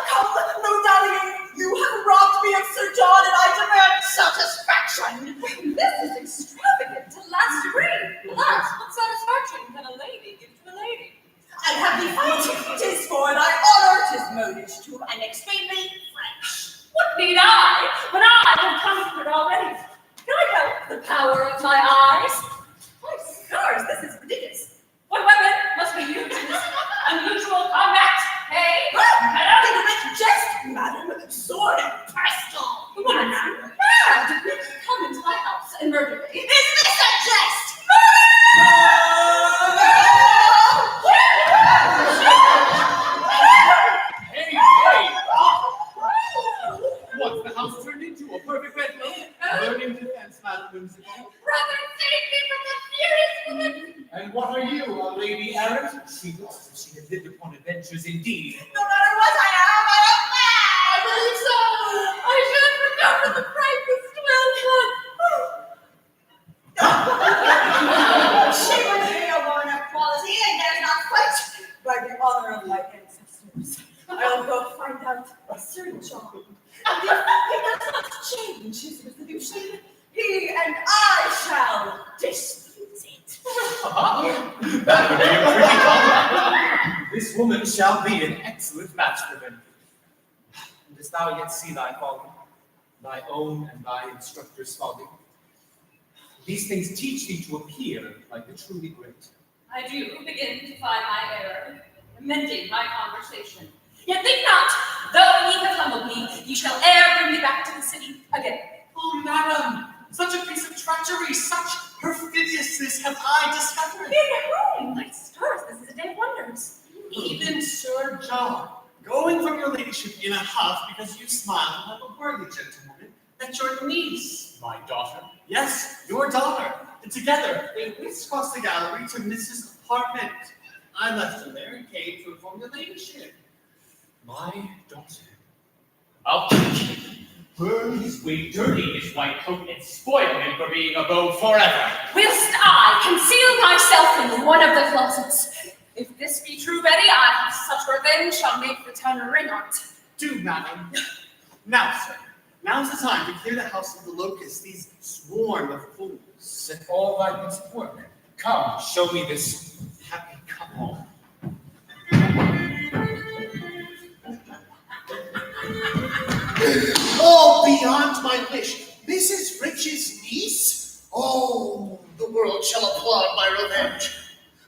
Come, no dallying. You have robbed me of Sir John, and I demand satisfaction. This is extravagant to the last degree. Alas, what satisfaction can a lady give to a lady? I have the fight, 'tis for thy honor, 'tis modish to and extremely French. What need I, when I have conquered already? Can I help the power of my eyes? My stars, this is ridiculous. What weapon must be used in this unusual combat? Hey, madam? Did you make jest, madam? Sword and pestle. The woman mad did really come into my house and murder me. Is this a jest? Hey! What's the house turned into? A perfect bedroom? Learning defense, Madam Whimsical. Brother, save me from the furious woman! And what are you, a lady errant? She looks as if she had lived upon adventures indeed. No matter what I am I mad. believe so! I should remember the frankest welcome! She would be a woman of quality, and does not fight by the honor of my ancestors. I'll go find out Sir John. And if he does not change his resolution, he and I shall dispute it. That would be a pretty combat. This woman shall be an excellent match for him. Dost thou yet see thy folly, thy own and thy instructor's folly? These things teach thee to appear like the truly great. I do begin to find my error, amending my conversation. Yet think not, though ye have humbled me, ye shall e'er bring me back to the city again. Oh, madam, such a piece of treachery, such perfidiousness have I discovered. In whom? My stars, this is a day of wonders. Even Sir John, going from your ladyship in a huff because you smile like a worthy gentlewoman, that your niece, My daughter? yes, your daughter, and together they whisked across the gallery to Mrs. Apartment. I left her there and came to inform your ladyship. My daughter. I'll burn his wig, dirty his white coat, and spoil him for being a beau forever. Whilst I conceal myself in one of the closets. If this be true, Betty, I, such revenge, shall make the town ring on't. Do, madam. Now, sir, now's the time to clear the house of the locusts, these swarm of fools. Set all thy bits of work. Come, show me this happy couple. Oh, beyond my wish, Mrs. Rich's niece? Oh, the world shall applaud my revenge.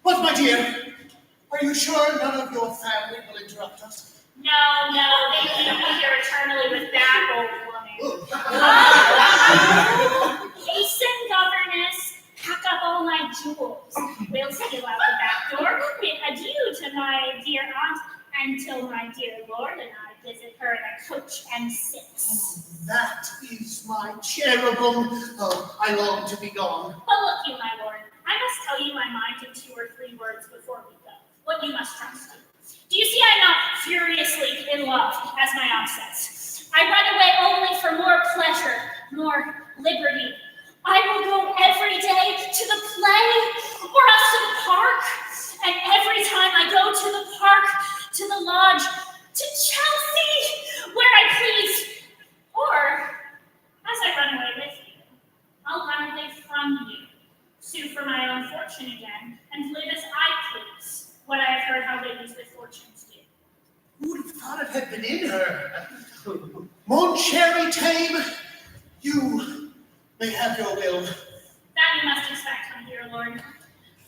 But, my dear, are you sure none of your family will interrupt us? No, they keep me here eternally with that old woman. Hasten, governess, pack up all my jewels. We'll steal out the back door. Bid adieu to my dear aunt until my dear lord and I visit her in a coach and six. Oh, that is my cherubim. Oh, I long to be gone. But look you, my lord, I must tell you my mind in 2 or 3 words before we go. What you must trust in. Do you see I'm not furiously in love, as my aunt says? I run away only for more pleasure, more liberty. I will go every day to the play or else to the park. And every time I go to the park, to the lodge, to Chelsea, where I please. Or, as I run away with you, I'll run away from you, sue for my own fortune again, and live as I please, what I have heard how ladies with fortunes do. Who would have thought it had been in her? Mon cherry tame, you may have your will. That you must expect, my dear lord.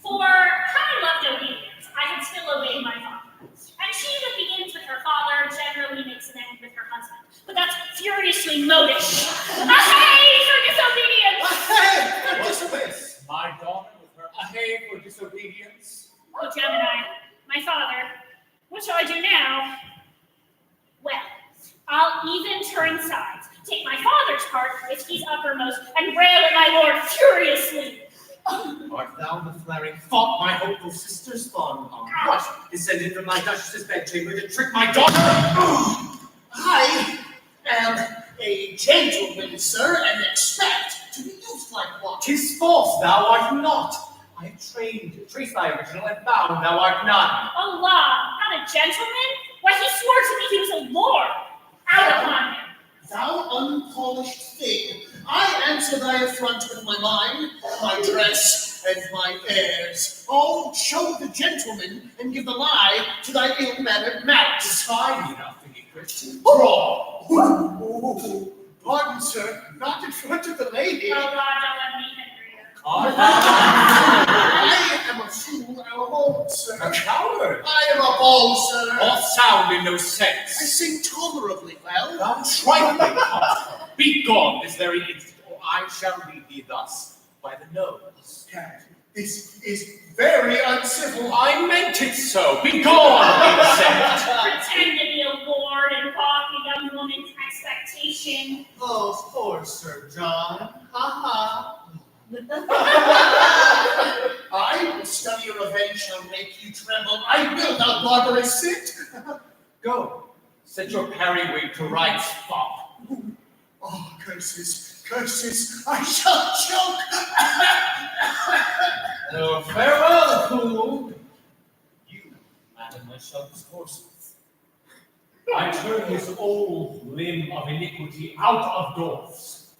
For having loved obedience, I had still obeyed my father. And she that begins with her father generally makes an end with her husband. But that's furiously modish. Ahey for disobedience! Hey, What's this? My daughter with her ahe for disobedience. Oh, Gemini, my father, what shall I do now? Well, I'll even turn sides. take my father's part, if he's uppermost, and rail at my lord furiously. Art thou the flaring thought my hopeful sister's fond on? What, descended from my duchess's bedchamber to trick my daughter? I am a gentleman, sir, and expect to be used like one. 'Tis false, thou art not. I have traced thy original, and found thou art none. Allah, not a gentleman? Why, he swore to me he was a lord. Out upon him. Thou unpolished thing, I answer thy affront with my mind, my dress, and my airs. All show the gentleman, and give the lie to thy ill-mannered malice. It's fine enough, Christian. Draw! Pardon, sir, not in front of the lady. Oh, God, don't let me hinder you. I am a fool and a bold, sir. A coward. I am a bold, sir. All sound in no I sense. sing tolerably well. Thou trifling coxcomb. Be gone this very instant, or I shall lead thee thus by the nose. This is very uncivil. I meant it so. Be gone, insect. Pretend to be a lord and balk a young woman's expectation. Oh, poor Sir John. Ha I will study a revenge shall make you tremble. I will, thou barbarous sit. Go, set your periwig to rights, fop. Oh, curses, curses, I shall choke. No, farewell, fool. You, madam, I shall discourse with. I turn this old limb of iniquity out of doors.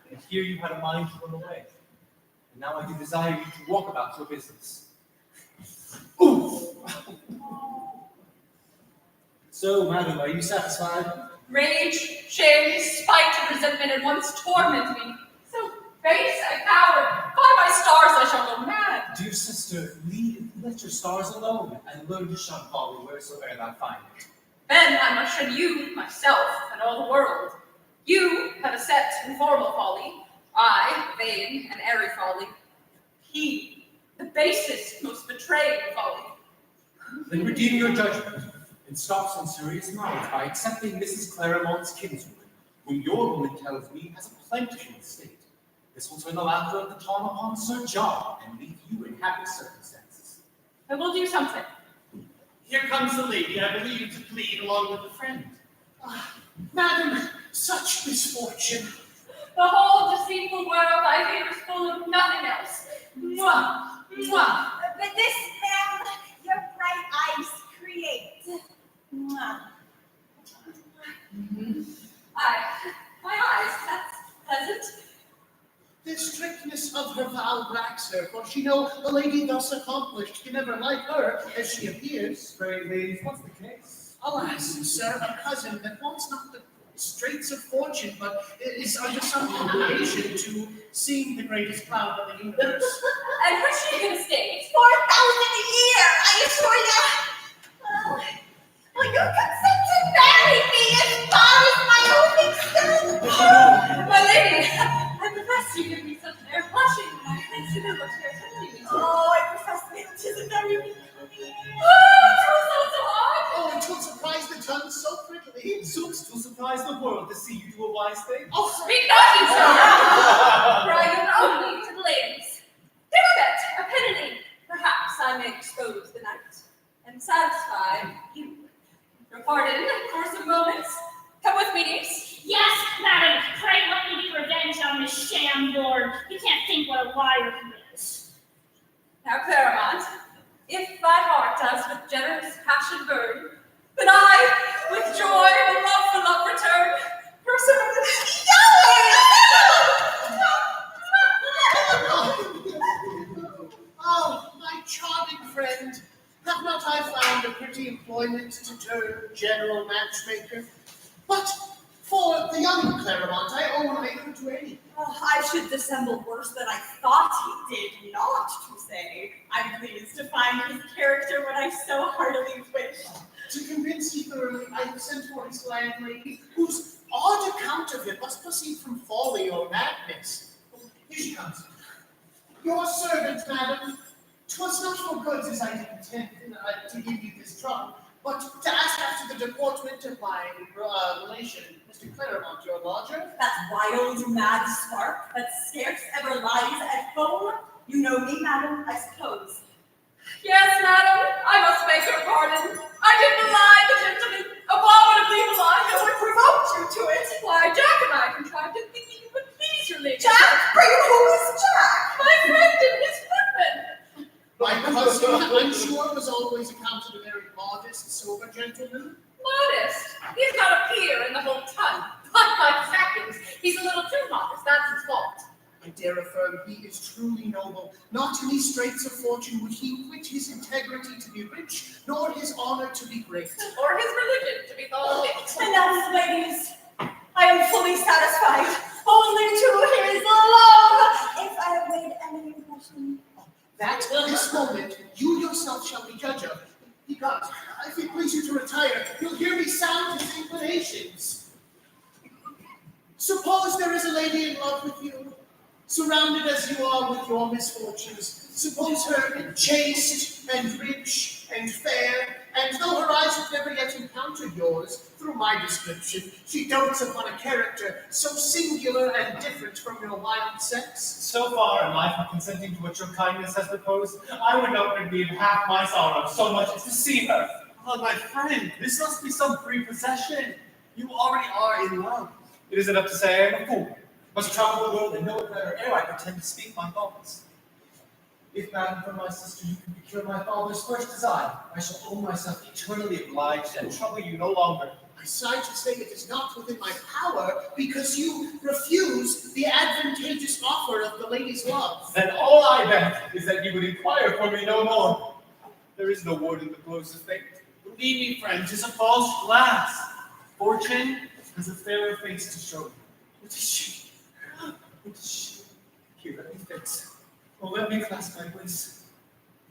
And here you had a mind to run away. And now I do desire you to walk about your business. Oof! So, madam, are you satisfied? Rage, shame, spite, and resentment at once torment me. So base a coward. By my stars, I shall go mad. Dear sister, let your stars alone, and learn to shun folly wheresoever thou find it. Then I must shun you, myself, and all the world. You have a set and formal folly. I, vain and airy folly. He, the basest, most betraying folly. Then redeem your judgment, and stop censurious minds by accepting Mrs. Claremont's kinswoman, whom your woman tells me has a plentiful estate. This will turn the laughter of the tongue upon Sir John, and leave you in happy circumstances. I will do something. Here comes the lady, I believe, to plead along with a friend. Madam, such misfortune. The whole deceitful world I fear is full of nothing else. Mwah, mwah. But this, ma'am, your bright eyes create. Mwah. My eyes, that's pleasant. The strictness of her vow lacks her, for she know a lady thus accomplished can never like her as she appears. Pray, ladies, what's the case? Alas, sir, a cousin that wants not the straits of fortune, but is under some obligation to seem the greatest cloud of the universe. And where's she gonna stay? 4,000 a year, I assure you. Will you consent to marry me as far as my own extends? My lady, I profess you give me such an air of blushing. I consider what you are telling me. Oh, I profess that it isn't very becoming. Oh, so odd. Oh, it will surprise the tongue so prettily. Zooks, 'twill surprise the world to see you do a wise thing. Oh, Speak not, you sir. For I am only to the ladies. Give a bet, a pen and ink. Perhaps I may expose the night and satisfy you. Your pardon, for some moments. Come with me, niece. Yes, madam, pray let me be revenge on this sham lord. You can't think what a liar he is. Now, Claremont, if thy heart does with generous passion burn, then I, with joy and love for love return, Oh, my charming friend, have not I found a pretty employment to turn general matchmaker? But for the young Claremont, I owe my ear to any. Oh, I should dissemble worse than I thought he did not to say. I'm pleased to find his character what I so heartily wished. To convince you thoroughly, I have sent for his landlady, whose odd account of it must proceed from folly or madness. Here she comes. Your servant, madam. 'Twas not for goods as I did intend to give you this trouble, But to ask after the deportment of my relation, Mr. Claremont, your lodger, That wild, mad spark that scarce ever lies at home. You know me, madam, I suppose. Yes, madam, I must beg your pardon. I did belie the gentleman, abominably belie Who him. would provoke you to it? Why, Jack and I contrived it thinking you would please your lady. Jack? Pray, who is Jack? My friend and his footman. my cousin, I'm sure, was always accounted a very modest, sober gentleman. Modest. He's got a peer in the whole ton. But my seconds, he's a little too modest. That's his fault. I dare affirm he is truly noble. Not in these straits of fortune would he quit his integrity to be rich, nor his honor to be great. Or his religion to be thought fit. Enough, ladies. I am fully satisfied. Only to his love. If I have made any impression. That this moment you yourself shall be judge of. Because, if it please you to retire, you'll hear me sound his inclinations. Suppose there is a lady in love with you, surrounded as you are with your misfortunes. Suppose her chaste and rich and fair, and though her eyes have never yet encountered yours, through my description, she dotes upon a character so singular and different from your wild sex. So far in life, consenting to what your kindness has proposed, I would not relieve half my sorrow so much as to see her. Oh, my friend, this must be some prepossession. You already are in love. It isn't enough to say I am a fool. Must travel the world and know it better ere I pretend to speak my thoughts. If, madam, for my sister you can procure my father's first design, I shall own myself eternally obliged and trouble you no longer. I sigh to say it is not within my power, because you refuse the advantageous offer of the lady's love. Then all I beg is that you would inquire for me no more. There is no word in the blows of fate. Believe me, friend, 'tis a false glass. Fortune has a fairer face to show you. What is she? What is she? Here, let me fix. Oh, let me clasp my waist.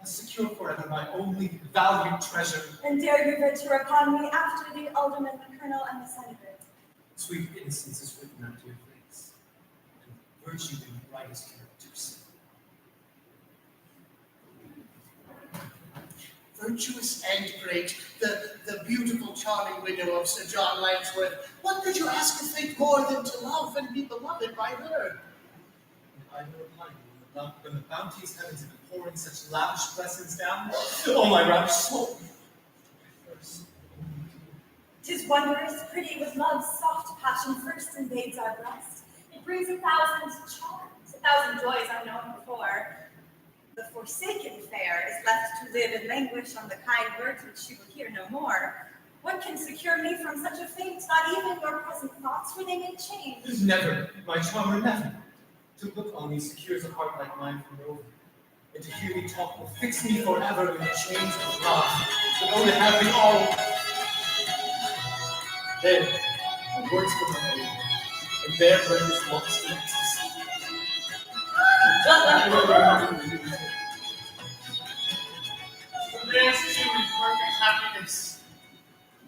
I'll secure forever my only valued treasure. And dare you venture upon me after the alderman, the colonel, and the senator? Sweet innocence is written onto your face, and virtue in the brightest characters. Virtuous and great, the beautiful, charming widow of Sir John Langsworth. What could you ask of fate more than to love and be beloved by her? I will reply to you when the bounteous heavens have been pouring such lavish blessings down. Oh, my ravished soul! First, 'Tis wondrous pretty with love's soft passion first invades our breast. It brings 1,000 charms, 1,000 joys unknown before. The forsaken fair is left to live and languish on the kind words which she will hear no more. What can secure me from such a fate? Not even your present thoughts, for they may change. never, my charmer, never. To look on me secures a heart like mine from roving, and to hear me talk will fix me forever in the chains of love. But oh, to have me all. There, the words from my own, and there burns lost in ecstasy. Rest you in perfect happiness.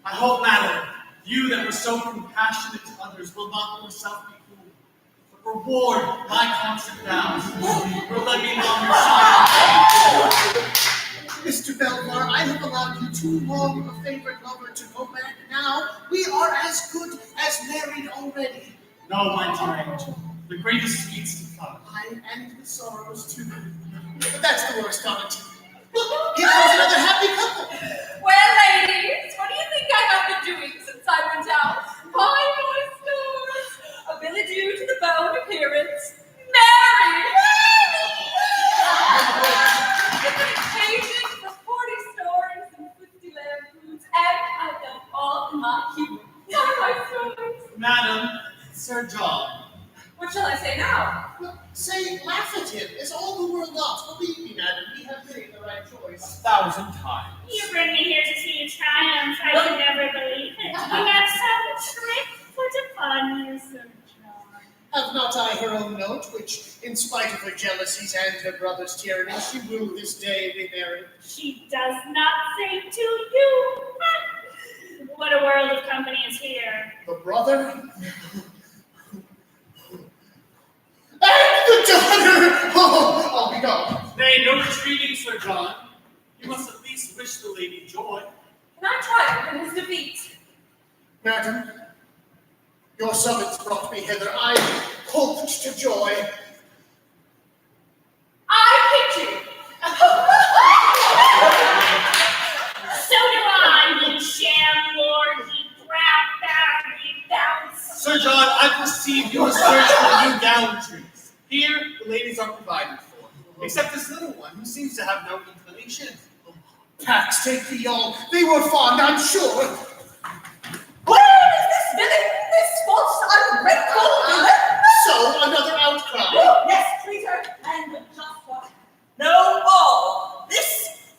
I hope, madam, you that were so compassionate to others will not yourself be cruel, but reward my constant vows. Or let me longer shine. Mr. Belmar, I have allowed you too long a favorite lover to go back. Now we are as good as married already. No, my dear angel, the greatest sweets to come. And the sorrows too. But that's the worst of it. Here comes another happy couple. Well, ladies, what do you think I have been doing since I went out? Fine oysters! A billet due to the bone appearance. Mary! It's an occasion for 40 stories and 50 lampoons, and I've done all in my humor. My stories. Madam, Sir John. What shall I say now? Say, laugh at him, as all the world does. Believe me, madam, we have made the right choice. 1,000 times. You bring me here to see you triumph. I could never believe it. You have some trick put upon you, Sir John. Have not I her own note, which, in spite of her jealousies and her brother's tyranny, she will this day be married? She does not say to you. What a world of company is here. The brother? And the daughter! Oh, I'll be gone. Nay, no retreating, Sir John. You must at least wish the lady joy. and I triumph in his defeat. Madam, your summons brought me hither. I hoped to joy. I hate you. So do I, you sham lord, you brat, you bounce. Sir John, I perceive you are searching for new gallantries. Here, the ladies are provided for, except this little one who seems to have no inclination. Pax, take thee all. They were fond, I'm sure. Where is this villain? This false, ungrateful villain? So, another outcry. Yes, traitor, and just what? No, all. This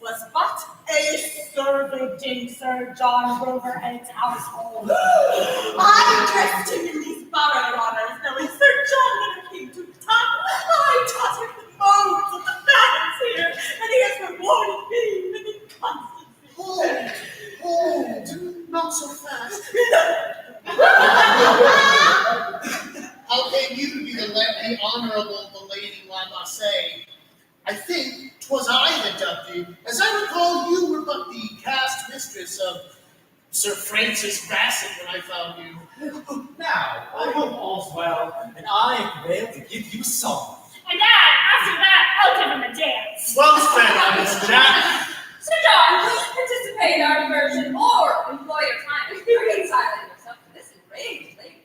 was but a servant in Sir John Roverhead's household. I dressed him in these borrowed honors, knowing Sir John never came to town. I taught him the modes of the manners here, and he has rewarded me with inconstancy. Hold, not so fast. How came you to be the honorable the Lady Lamasse? I think 'twas I that dubbed you. As I recall, you were but the cast mistress of Sir Francis Bassett when I found you. Now, I hope all's well, and I am prevailed to give you a song. And after that, I'll give him a dance. Well said, honest Jack. Sir John, please participate in our diversion or employ your time in reconciling yourself to this enraged lady.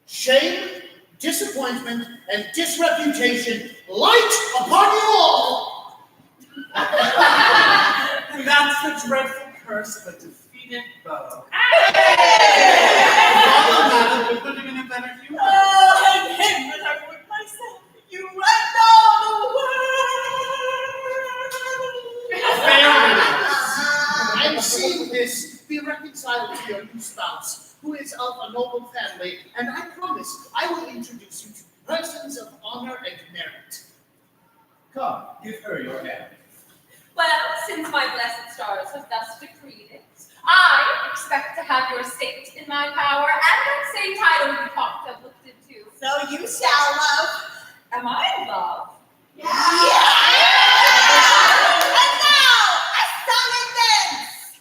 Shame, disappointment, and disreputation light upon you all. That's the dreadful curse of a defeated foe. Follow, madam, put him in a better humor. Oh, and him that I would myself, you and all the world. Fair I'm seeing this be reconciled to your new spouse, who is of a noble family, and I promise I will introduce you to persons of honor and merit. Come, give her your hand. Well, since my blessed stars have thus decreed it, I expect to have your estate in my power, and that same title you talked of looked into. So you shall love. Am I in love? Yeah. And now, a song and dance.